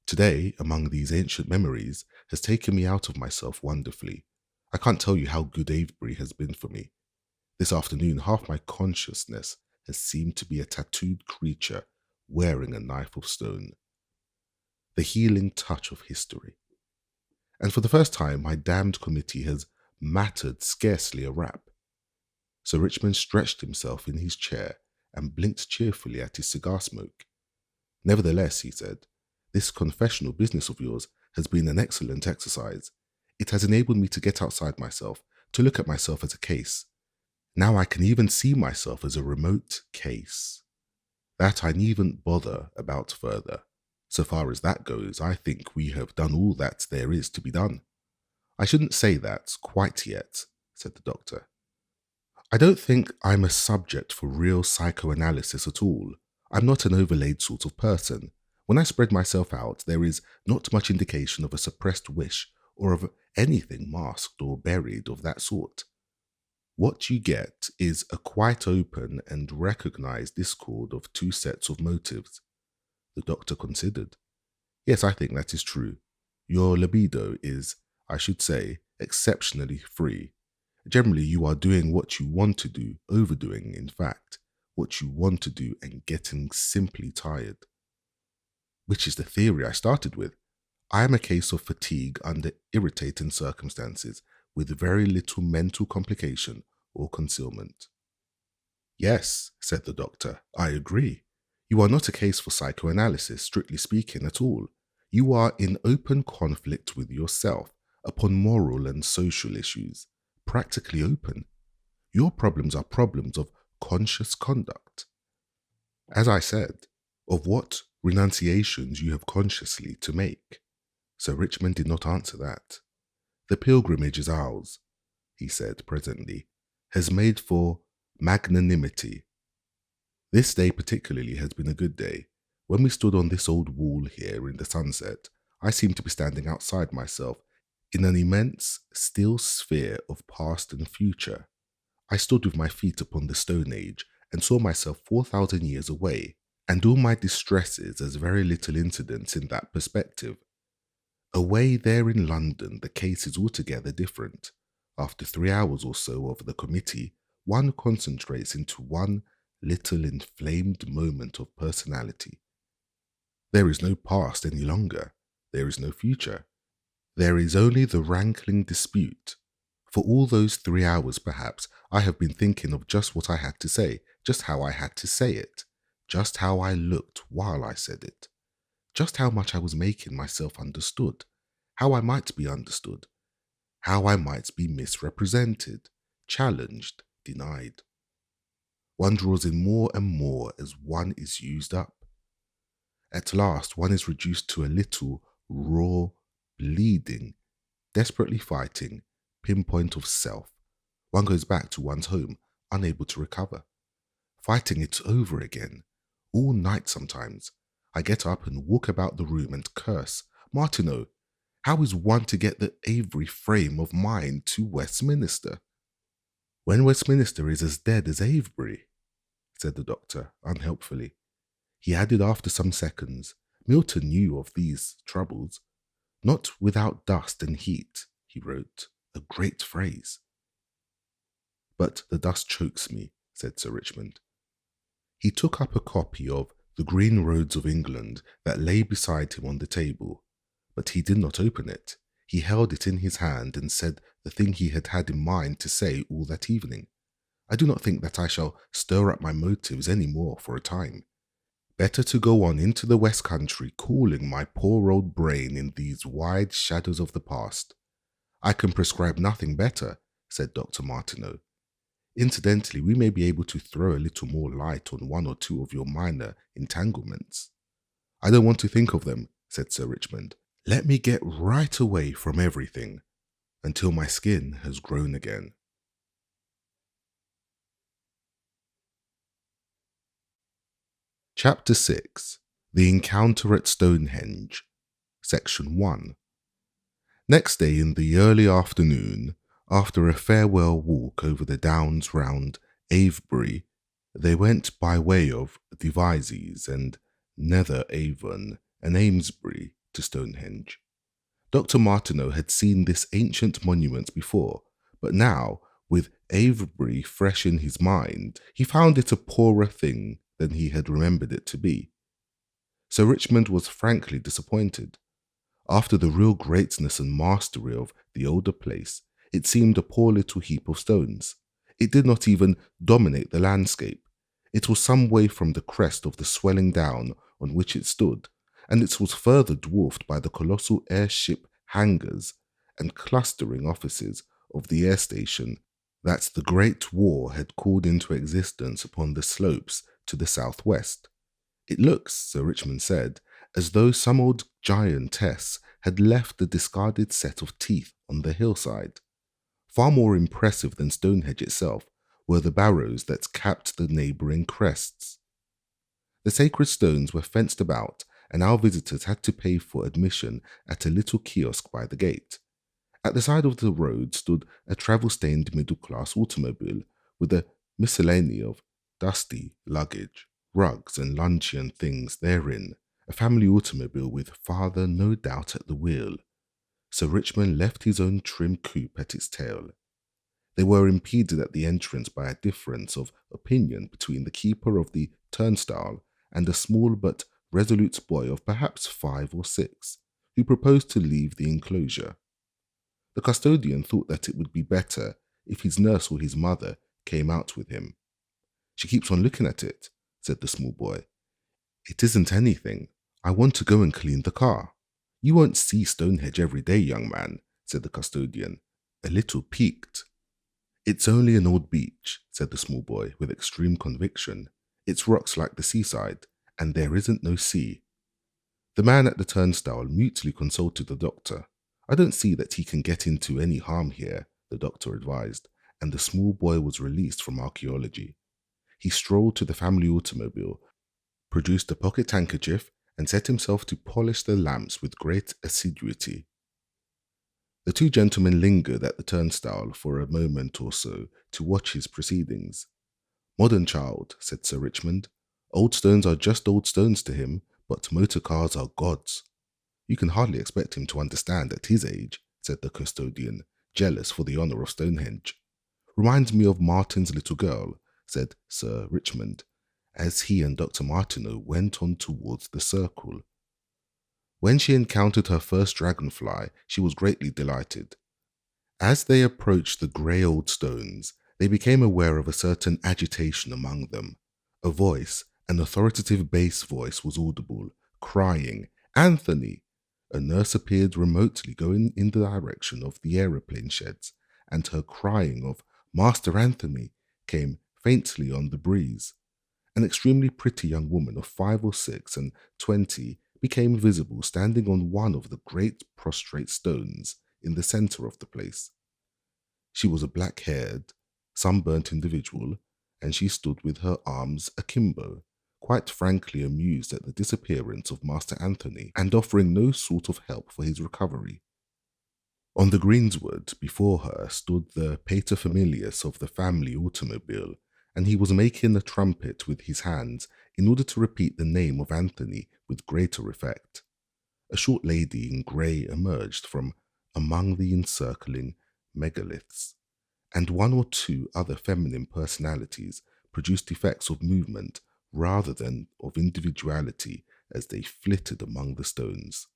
Today, among these ancient memories, has taken me out of myself wonderfully. I can't tell you how good Avebury has been for me. This afternoon, half my consciousness has seemed to be a tattooed creature wearing a knife of stone. The healing touch of history. And for the first time, my damned committee has mattered scarcely a rap. Sir Richmond stretched himself in his chair and blinked cheerfully at his cigar smoke. Nevertheless, he said, this confessional business of yours has been an excellent exercise. It has enabled me to get outside myself, to look at myself as a case. Now I can even see myself as a remote case. That I needn't bother about further. So far as that goes, I think we have done all that there is to be done. I shouldn't say that quite yet, said the doctor. I don't think I'm a subject for real psychoanalysis at all. I'm not an overlaid sort of person. When I spread myself out, there is not much indication of a suppressed wish or of anything masked or buried of that sort. What you get is a quite open and recognized discord of two sets of motives. The doctor considered. Yes, I think that is true. Your libido is, I should say, exceptionally free. Generally, you are doing what you want to do, overdoing, in fact, what you want to do and getting simply tired. Which is the theory I started with. I am a case of fatigue under irritating circumstances with very little mental complication or concealment. Yes, said the doctor, I agree. You are not a case for psychoanalysis, strictly speaking, at all. You are in open conflict with yourself upon moral and social issues, practically open. Your problems are problems of conscious conduct. As I said, of what renunciations you have consciously to make. Sir Richmond did not answer that. The pilgrimage is ours, he said presently, has made for magnanimity. This day particularly has been a good day. When we stood on this old wall here in the sunset, I seemed to be standing outside myself in an immense, still sphere of past and future. I stood with my feet upon the Stone Age and saw myself 4,000 years away, and all my distresses as very little incidents in that perspective. Away there in London, the case is altogether different. After 3 hours or so of the committee, one concentrates into one little inflamed moment of personality. There is no past any longer. There is no future. There is only the rankling dispute. For all those 3 hours, perhaps, I have been thinking of just what I had to say, just how I had to say it, just how I looked while I said it, just how much I was making myself understood, how I might be understood, how I might be misrepresented, challenged, denied. One draws in more and more as one is used up. At last, one is reduced to a little, raw, bleeding, desperately fighting pinpoint of self. One goes back to one's home, unable to recover. Fighting it over again, all night sometimes. I get up and walk about the room and curse. Martineau, how is one to get the Avery frame of mind to Westminster? When Westminster is as dead as Avebury, said the doctor, unhelpfully. He added after some seconds, Milton knew of these troubles. Not without dust and heat, he wrote, a great phrase. But the dust chokes me, said Sir Richmond. He took up a copy of The Green Roads of England that lay beside him on the table, but he did not open it. He held it in his hand and said the thing he had had in mind to say all that evening. I do not think that I shall stir up my motives any more for a time. Better to go on into the West Country, cooling my poor old brain in these wide shadows of the past. I can prescribe nothing better, said Dr. Martineau. Incidentally, we may be able to throw a little more light on one or two of your minor entanglements. I don't want to think of them, said Sir Richmond. Let me get right away from everything until my skin has grown again. Chapter 6. The Encounter at Stonehenge. Section 1. Next day in the early afternoon, after a farewell walk over the downs round Avebury, they went by way of Devizes and Nether Avon and Amesbury to Stonehenge. Dr. Martineau had seen this ancient monument before, but now, With Avebury fresh in his mind, he found it a poorer thing than he had remembered it to be. Sir Richmond was frankly disappointed. After the real greatness and mastery of the older place, it seemed a poor little heap of stones. It did not even dominate the landscape. It was some way from the crest of the swelling down on which it stood, and it was further dwarfed by the colossal airship hangars and clustering offices of the air station that the Great War had called into existence upon the slopes to the southwest. It looks, Sir Richmond said, as though some old giantess had left the discarded set of teeth on the hillside. Far more impressive than Stonehenge itself were the barrows that capped the neighbouring crests. The sacred stones were fenced about, and our visitors had to pay for admission at a little kiosk by the gate. At the side of the road stood a travel-stained middle-class automobile with a miscellany of dusty luggage, rugs and luncheon things therein, a family automobile with father no doubt at the wheel. Sir Richmond left his own trim coupe at its tail. They were impeded at the entrance by a difference of opinion between the keeper of the turnstile and a small but resolute boy of perhaps 5 or 6, who proposed to leave the enclosure. The custodian thought that it would be better if his nurse or his mother came out with him. "She keeps on looking at it," said the small boy. "It isn't anything. I want to go and clean the car." "You won't see Stonehenge every day, young man," said the custodian, a little piqued. "It's only an old beach," said the small boy with extreme conviction. "It's rocks like the seaside, and there isn't no sea." The man at the turnstile mutely consulted the doctor. "I don't see that he can get into any harm here," the doctor advised, and the small boy was released from archaeology. He strolled to the family automobile, produced a pocket handkerchief, and set himself to polish the lamps with great assiduity. The two gentlemen lingered at the turnstile for a moment or so to watch his proceedings. "Modern child," said Sir Richmond. "Old stones are just old stones to him, but motor cars are gods." "You can hardly expect him to understand at his age," said the custodian, jealous for the honour of Stonehenge. "Reminds me of Martin's little girl," said Sir Richmond, as he and Dr. Martineau went on towards the circle. When she encountered her first dragonfly, she was greatly delighted. As they approached the grey old stones, they became aware of a certain agitation among them. A voice, an authoritative bass voice, was audible, crying, "Anthony!" A nurse appeared remotely going in the direction of the aeroplane sheds, and her crying of "Master Anthony" came faintly on the breeze. An extremely pretty young woman of 5 or 6 and 20 became visible standing on one of the great prostrate stones in the centre of the place. She was a black-haired, sunburnt individual, and she stood with her arms akimbo, quite frankly amused at the disappearance of Master Anthony and offering no sort of help for his recovery. On the greensward before her stood the paterfamilias of the family automobile, and he was making a trumpet with his hands in order to repeat the name of Anthony with greater effect. A short lady in grey emerged from among the encircling megaliths, and 1 or 2 other feminine personalities produced effects of movement rather than of individuality as they flitted among the stones.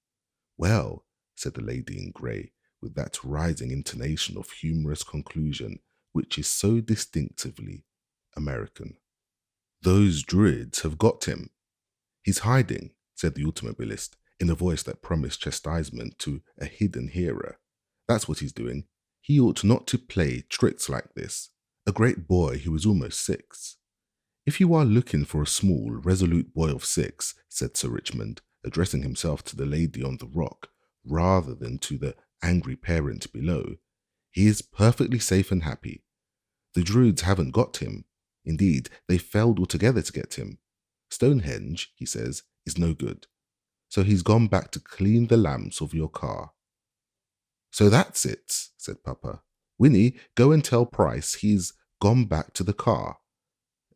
"Well," said the lady in grey, with that rising intonation of humorous conclusion which is so distinctively American, "those druids have got him." "He's hiding," said the automobilist, in a voice that promised chastisement to a hidden hearer. "That's what he's doing. He ought not to play tricks like this. A great boy who is almost 6. "If you are looking for a small, resolute boy of 6, said Sir Richmond, addressing himself to the lady on the rock rather than to the angry parent below, "he is perfectly safe and happy. The druids haven't got him. Indeed, they failed altogether to get him. Stonehenge, he says, is no good. So he's gone back to clean the lamps of your car." "So that's it," said Papa. "Winnie, go and tell Price he's gone back to the car.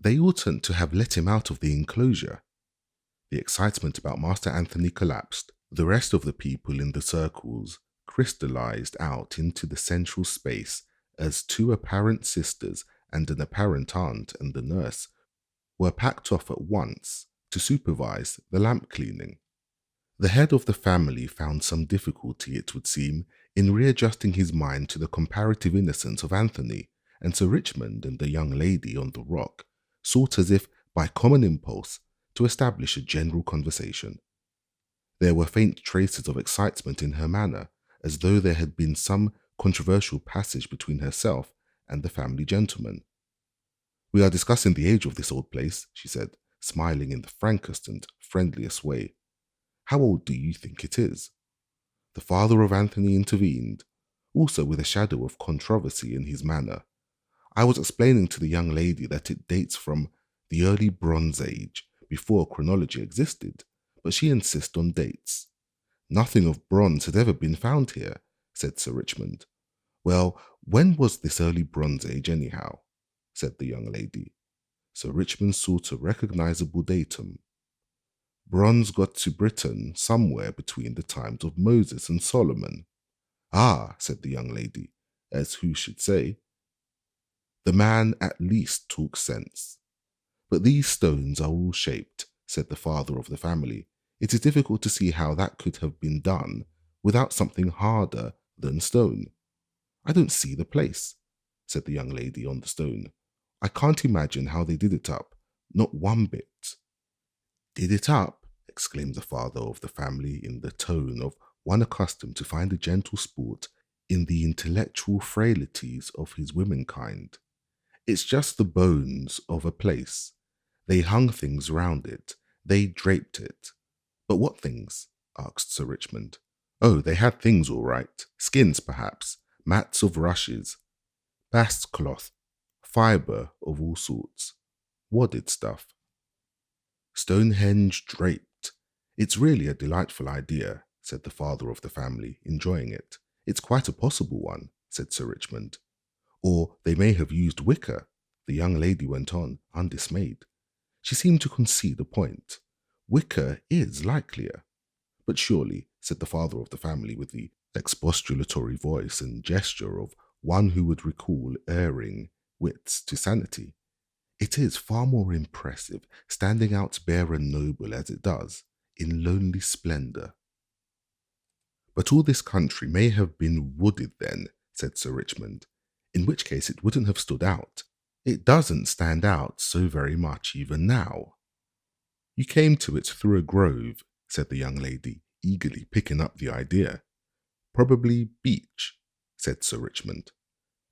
They oughtn't to have let him out of the enclosure." The excitement about Master Anthony collapsed. The rest of the people in the circles crystallized out into the central space as two apparent sisters and an apparent aunt and the nurse were packed off at once to supervise the lamp cleaning. The head of the family found some difficulty, it would seem, in readjusting his mind to the comparative innocence of Anthony, and Sir Richmond and the young lady on the rock sought as if by common impulse to establish a general conversation. There were faint traces of excitement in her manner, as though there had been some controversial passage between herself and the family gentleman. "We are discussing the age of this old place," she said, smiling in the frankest and friendliest way. "How old do you think it is?" The father of Anthony intervened, also with a shadow of controversy in his manner. "I was explaining to the young lady that it dates from the early Bronze Age, before chronology existed, but she insists on dates. Nothing of bronze had ever been found here," said Sir Richmond. "Well, when was this early Bronze Age anyhow?" said the young lady. Sir Richmond sought a recognizable datum. "Bronze got to Britain somewhere between the times of Moses and Solomon." "Ah," said the young lady, as who should say, "the man at least talks sense. But these stones are all shaped," said the father of the family. "It is difficult to see how that could have been done without something harder than stone." "I don't see the place," said the young lady on the stone. "I can't imagine how they did it up, not one bit." "Did it up?" exclaimed the father of the family in the tone of one accustomed to find a gentle sport in the intellectual frailties of his womenkind. "It's just the bones of a place. They hung things round it. They draped it." "But what things?" asked Sir Richmond. "Oh, they had things all right. Skins, perhaps, mats of rushes, bast cloth, fibre of all sorts, wadded stuff." "Stonehenge draped. It's really a delightful idea," said the father of the family, enjoying it. "It's quite a possible one," said Sir Richmond. "Or they may have used wicker," the young lady went on, undismayed. She seemed to concede a point. "Wicker is likelier." "But surely," said the father of the family with the expostulatory voice and gesture of one who would recall erring wits to sanity, "it is far more impressive, standing out bare and noble as it does, in lonely splendour." "But all this country may have been wooded then," said Sir Richmond, "in which case it wouldn't have stood out. It doesn't stand out so very much even now." "You came to it through a grove," said the young lady, eagerly picking up the idea. "Probably beech," said Sir Richmond.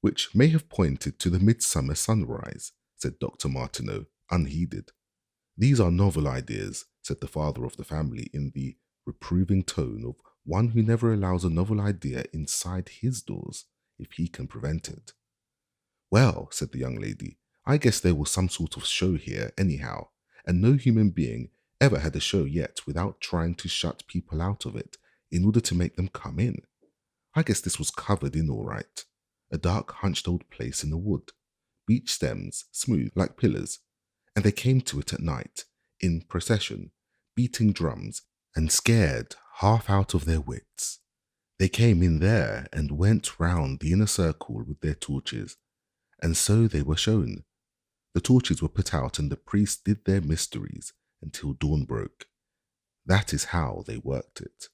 "Which may have pointed to the midsummer sunrise," said Dr. Martineau, unheeded. "These are novel ideas," said the father of the family in the reproving tone of one who never allows a novel idea inside his doors if he can prevent it. "Well," said the young lady, "I guess there was some sort of show here anyhow, and no human being ever had a show yet without trying to shut people out of it in order to make them come in. I guess this was covered in all right. A dark, hunched old place in the wood, beech stems, smooth like pillars, and they came to it at night, in procession, beating drums, and scared half out of their wits. They came in there and went round the inner circle with their torches, and so they were shown. The torches were put out and the priests did their mysteries until dawn broke. That is how they worked it."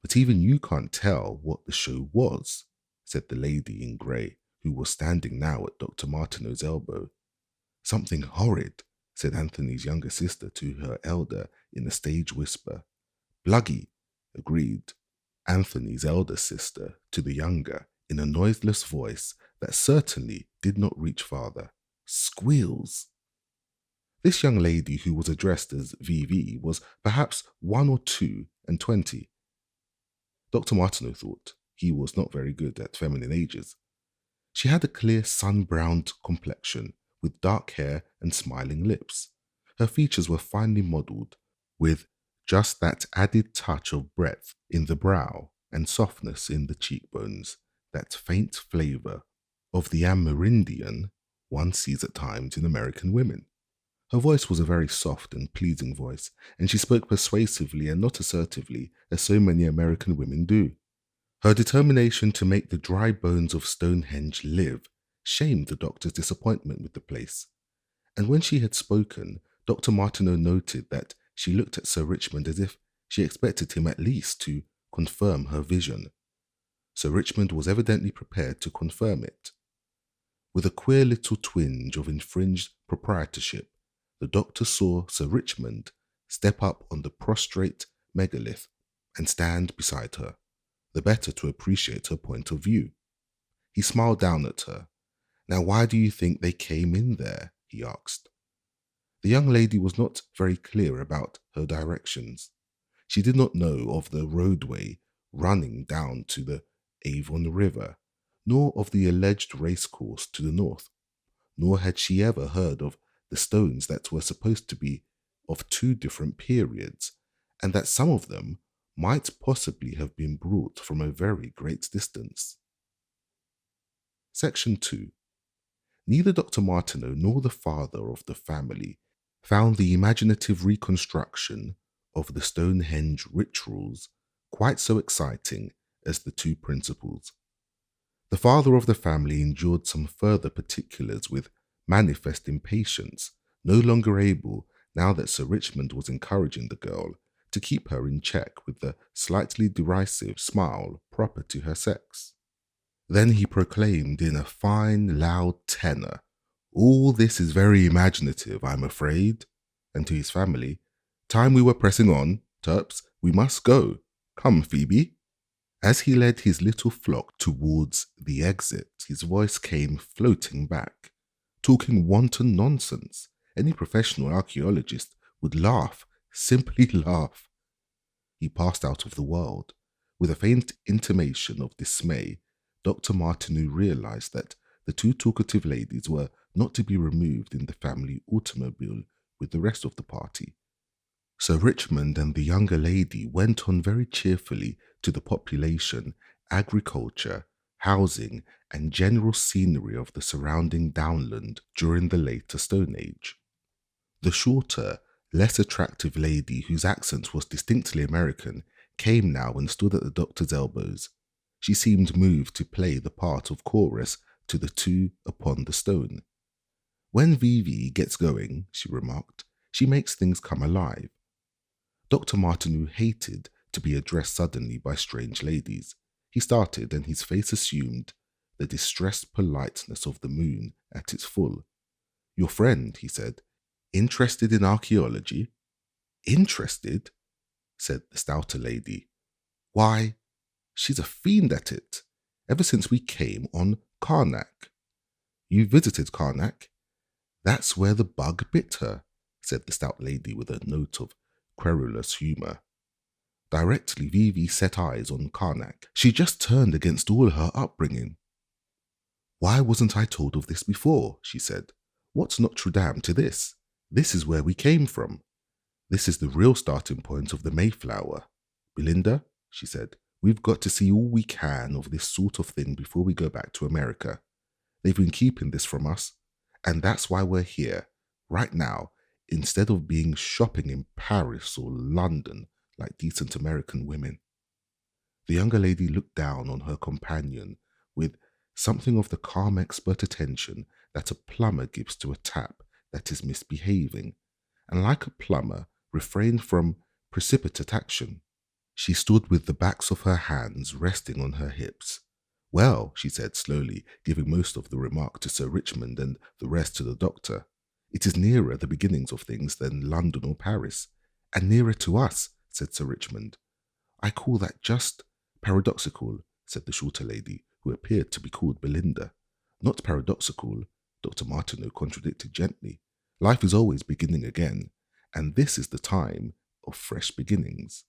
"But even you can't tell what the show was," said the lady in grey, who was standing now at Dr. Martineau's elbow. "Something horrid," said Anthony's younger sister to her elder in a stage whisper. "Bluggy," agreed Anthony's elder sister to the younger in a noiseless voice that certainly did not reach farther. "Squeals." This young lady, who was addressed as VV, was perhaps 1 or 2 and 20. Dr. Martineau thought he was not very good at feminine ages. She had a clear sun-browned complexion, with dark hair and smiling lips. Her features were finely modelled, with just that added touch of breadth in the brow and softness in the cheekbones, that faint flavour of the Amerindian one sees at times in American women. Her voice was a very soft and pleasing voice, and she spoke persuasively and not assertively, as so many American women do. Her determination to make the dry bones of Stonehenge live shamed the doctor's disappointment with the place. And when she had spoken, Dr. Martineau noted that she looked at Sir Richmond as if she expected him at least to confirm her vision. Sir Richmond was evidently prepared to confirm it. With a queer little twinge of infringed proprietorship, the doctor saw Sir Richmond step up on the prostrate megalith and stand beside her, the better to appreciate her point of view. He smiled down at her. "Now, why do you think they came in there?" he asked. The young lady was not very clear about her directions. She did not know of the roadway running down to the Avon River, nor of the alleged racecourse to the north, nor had she ever heard of the stones that were supposed to be of two different periods, and that some of them might possibly have been brought from a very great distance. Section 2. Neither Dr. Martineau nor the father of the family found the imaginative reconstruction of the Stonehenge rituals quite so exciting as the two principals. The father of the family endured some further particulars with manifest impatience, no longer able, now that Sir Richmond was encouraging the girl, to keep her in check with the slightly derisive smile proper to her sex. Then he proclaimed in a fine, loud tenor, "All this is very imaginative, I'm afraid," and to his family, "Time we were pressing on, Terps, we must go. Come, Phoebe." As he led his little flock towards the exit, his voice came floating back, talking wanton nonsense. Any professional archaeologist would laugh, simply laugh. He passed out of the world. With a faint intimation of dismay, Dr. Martineau realized that the two talkative ladies were not to be removed in the family automobile with the rest of the party. Sir Richmond and the younger lady went on very cheerfully to the population, agriculture, housing, and general scenery of the surrounding downland during the later Stone Age. The shorter, less attractive lady, whose accent was distinctly American, came now and stood at the doctor's elbows. She seemed moved to play the part of chorus to the two upon the stone. "When Vivi gets going," she remarked, "she makes things come alive." Dr. Martineau hated to be addressed suddenly by strange ladies. He started, and his face assumed the distressed politeness of the moon at its full. "Your friend," he said, "interested in archaeology?" "Interested?" said the stouter lady. "Why, she's a fiend at it, ever since we came on Karnak." "You visited Karnak?" "That's where the bug bit her," said the stout lady with a note of querulous humour. Directly Vivi set eyes on Karnak, she just turned against all her upbringing. "Why wasn't I told of this before?" she said. "What's Notre Dame to this? This is where we came from. This is the real starting point of the Mayflower. Belinda," she said, "we've got to see all we can of this sort of thing before we go back to America. They've been keeping this from us, and that's why we're here, right now, instead of being shopping in Paris or London like decent American women." The younger lady looked down on her companion with something of the calm expert attention that a plumber gives to a tap that is misbehaving, and like a plumber, refrained from precipitate action. She stood with the backs of her hands resting on her hips. "Well," she said slowly, giving most of the remark to Sir Richmond and the rest to the doctor, "it is nearer the beginnings of things than London or Paris, and nearer to us," said Sir Richmond. "I call that just paradoxical," said the shorter lady, who appeared to be called Belinda. "Not paradoxical," Dr. Martineau contradicted gently. "Life is always beginning again, and this is the time of fresh beginnings."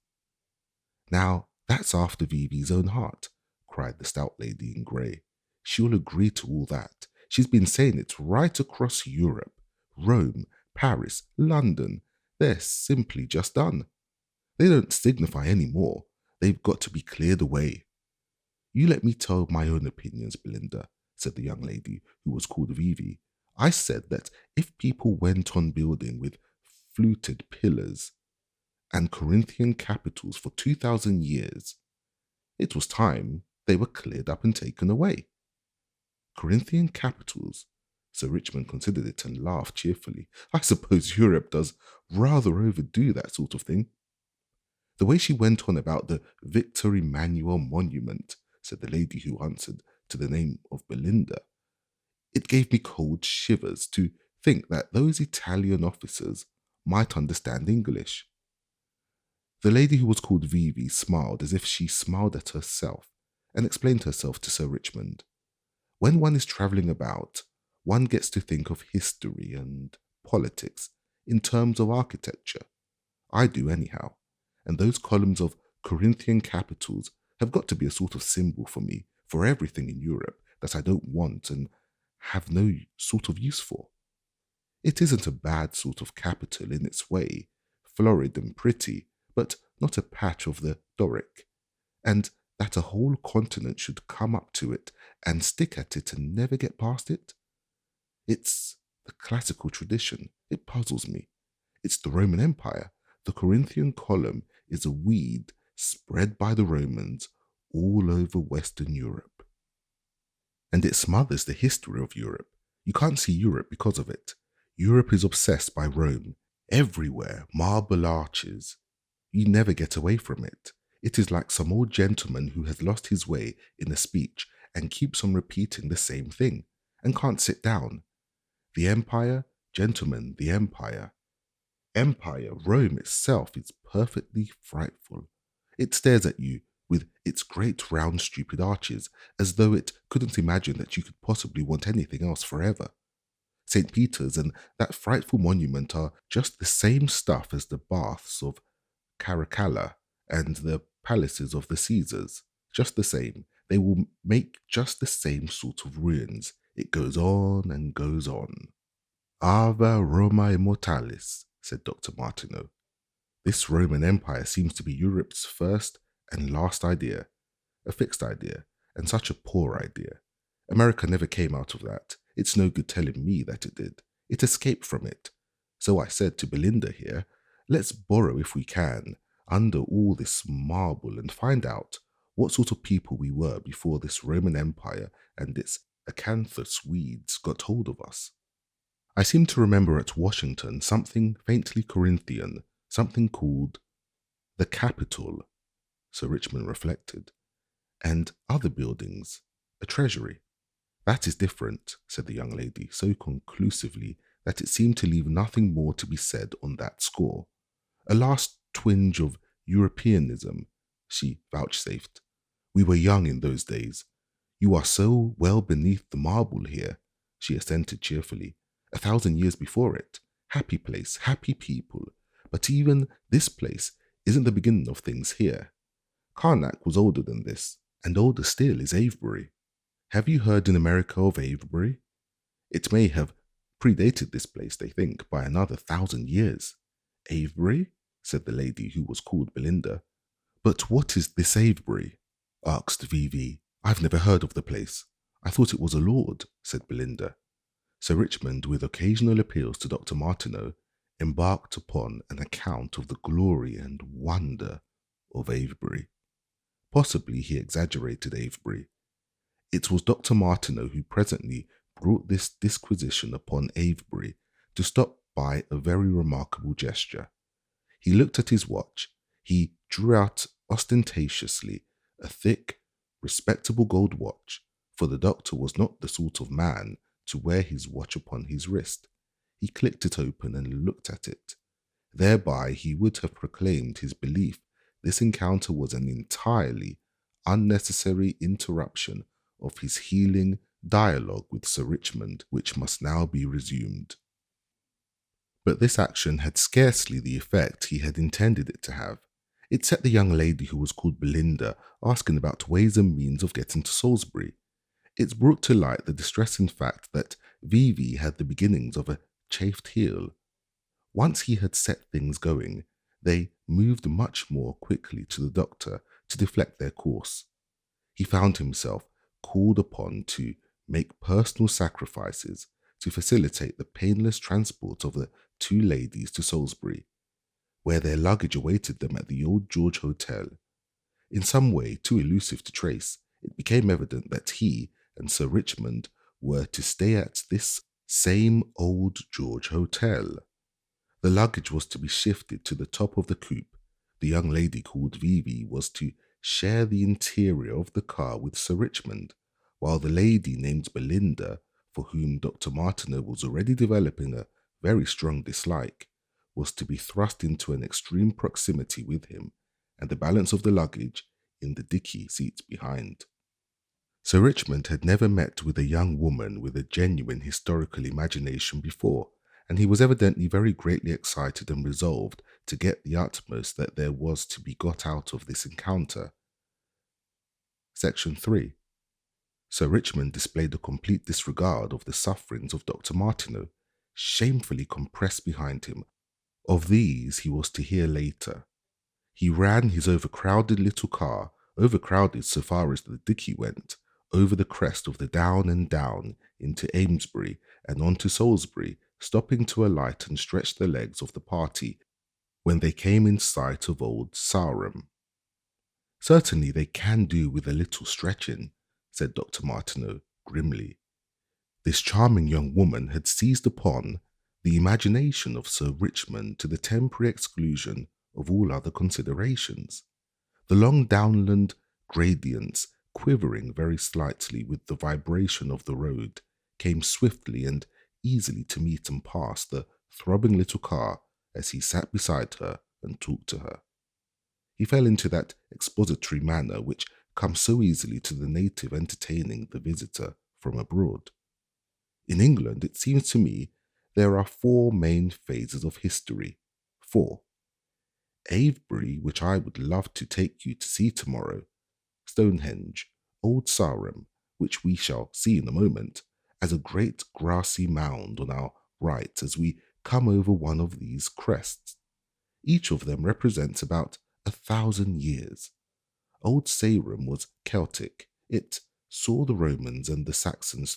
"Now, that's after Vivi's own heart," cried the stout lady in grey. "She'll agree to all that. She's been saying it right across Europe. Rome, Paris, London. They're simply just done. They don't signify any more. They've got to be cleared away." "You let me tell my own opinions, Belinda," said the young lady, who was called Vivi. "I said that if people went on building with fluted pillars and Corinthian capitals for 2,000 years, It was time they were cleared up and taken away. Corinthian capitals. Sir Richmond considered it and laughed cheerfully. I suppose Europe does rather overdo that sort of thing. The way she went on about the Victor Emmanuel Monument, said the lady who answered to the name of Belinda, it gave me cold shivers to think that those Italian officers might understand English. The lady who was called Vivi smiled as if she smiled at herself and explained herself to Sir Richmond. When one is travelling about, one gets to think of history and politics in terms of architecture. I do anyhow, and those columns of Corinthian capitals have got to be a sort of symbol for me for everything in Europe that I don't want and have no sort of use for. It isn't a bad sort of capital in its way, florid and pretty, but not a patch of the Doric, and that a whole continent should come up to it and stick at it and never get past it? It's the classical tradition. It puzzles me. It's the Roman Empire. The Corinthian column is a weed spread by the Romans all over Western Europe. And it smothers the history of Europe. You can't see Europe because of it. Europe is obsessed by Rome. Everywhere, marble arches. You never get away from it. It is like some old gentleman who has lost his way in a speech and keeps on repeating the same thing and can't sit down. The empire, gentlemen, the empire. Empire, Rome itself is perfectly frightful. It stares at you with its great round stupid arches as though it couldn't imagine that you could possibly want anything else forever. St. Peter's and that frightful monument are just the same stuff as the baths of Caracalla and the palaces of the Caesars. Just the same. They will make just the same sort of ruins. It goes on and goes on. Ave Roma Immortalis, said Dr. Martineau. This Roman Empire seems to be Europe's first and last idea, a fixed idea, and such a poor idea. America never came out of that. It's no good telling me that it did. It escaped from it. So I said to Belinda here, let's borrow if we can, under all this marble and find out what sort of people we were before this Roman Empire and its acanthus weeds got hold of us. I seem to remember at Washington something faintly Corinthian, something called the Capitol, Sir Richmond reflected, and other buildings, a treasury. That is different, said the young lady, so conclusively that it seemed to leave nothing more to be said on that score. A last twinge of Europeanism, she vouchsafed. We were young in those days. You are so well beneath the marble here, she assented cheerfully. 1,000 years before it. Happy place, happy people. But even this place isn't the beginning of things here. Karnak was older than this, and older still is Avebury. Have you heard in America of Avebury? It may have predated this place, they think, by another 1,000 years. Avebury? Said the lady who was called Belinda. But what is this Avebury? Asked Vivi. I've never heard of the place. I thought it was a lord, said Belinda. Sir Richmond, with occasional appeals to Dr. Martineau, embarked upon an account of the glory and wonder of Avebury. Possibly he exaggerated Avebury. It was Dr. Martineau who presently brought this disquisition upon Avebury to stop by a very remarkable gesture. He looked at his watch. He drew out ostentatiously a thick, respectable gold watch, for the doctor was not the sort of man to wear his watch upon his wrist. He clicked it open and looked at it. Thereby he would have proclaimed his belief this encounter was an entirely unnecessary interruption of his healing dialogue with Sir Richmond, which must now be resumed. But this action had scarcely the effect he had intended it to have. It set the young lady who was called Belinda asking about ways and means of getting to Salisbury. It brought to light the distressing fact that Vivi had the beginnings of a chafed heel. Once he had set things going, they moved much more quickly to the doctor to deflect their course. He found himself called upon to make personal sacrifices to facilitate the painless transport of the two ladies to Salisbury, where their luggage awaited them at the Old George Hotel. In some way too elusive to trace, it became evident that he and Sir Richmond were to stay at this same Old George Hotel. The luggage was to be shifted to the top of the coupe. The young lady called Vivi was to share the interior of the car with Sir Richmond, while the lady named Belinda, for whom Dr. Martineau was already developing a very strong dislike, was to be thrust into an extreme proximity with him, and the balance of the luggage in the dicky seat behind. Sir Richmond had never met with a young woman with a genuine historical imagination before, and he was evidently very greatly excited and resolved to get the utmost that there was to be got out of this encounter. Section 3. Sir Richmond displayed a complete disregard of the sufferings of Dr. Martineau, shamefully compressed behind him. Of these he was to hear later. He ran his overcrowded little car, overcrowded so far as the dicky went, over the crest of the Down and Down into Amesbury and on to Salisbury, stopping to alight and stretch the legs of the party when they came in sight of Old Sarum. Certainly they can do with a little stretching, said Dr. Martineau grimly. This charming young woman had seized upon the imagination of Sir Richmond to the temporary exclusion of all other considerations. The long downland gradients, quivering very slightly with the vibration of the road, came swiftly and easily to meet and pass the throbbing little car as he sat beside her and talked to her. He fell into that expository manner which comes so easily to the native entertaining the visitor from abroad. In England, it seems to me, there are 4 main phases of history. 4. Avebury, which I would love to take you to see tomorrow. Stonehenge, Old Sarum, which we shall see in a moment, as a great grassy mound on our right as we come over one of these crests. Each of them represents about 1,000 years. Old Sarum was Celtic. It saw the Romans and the Saxons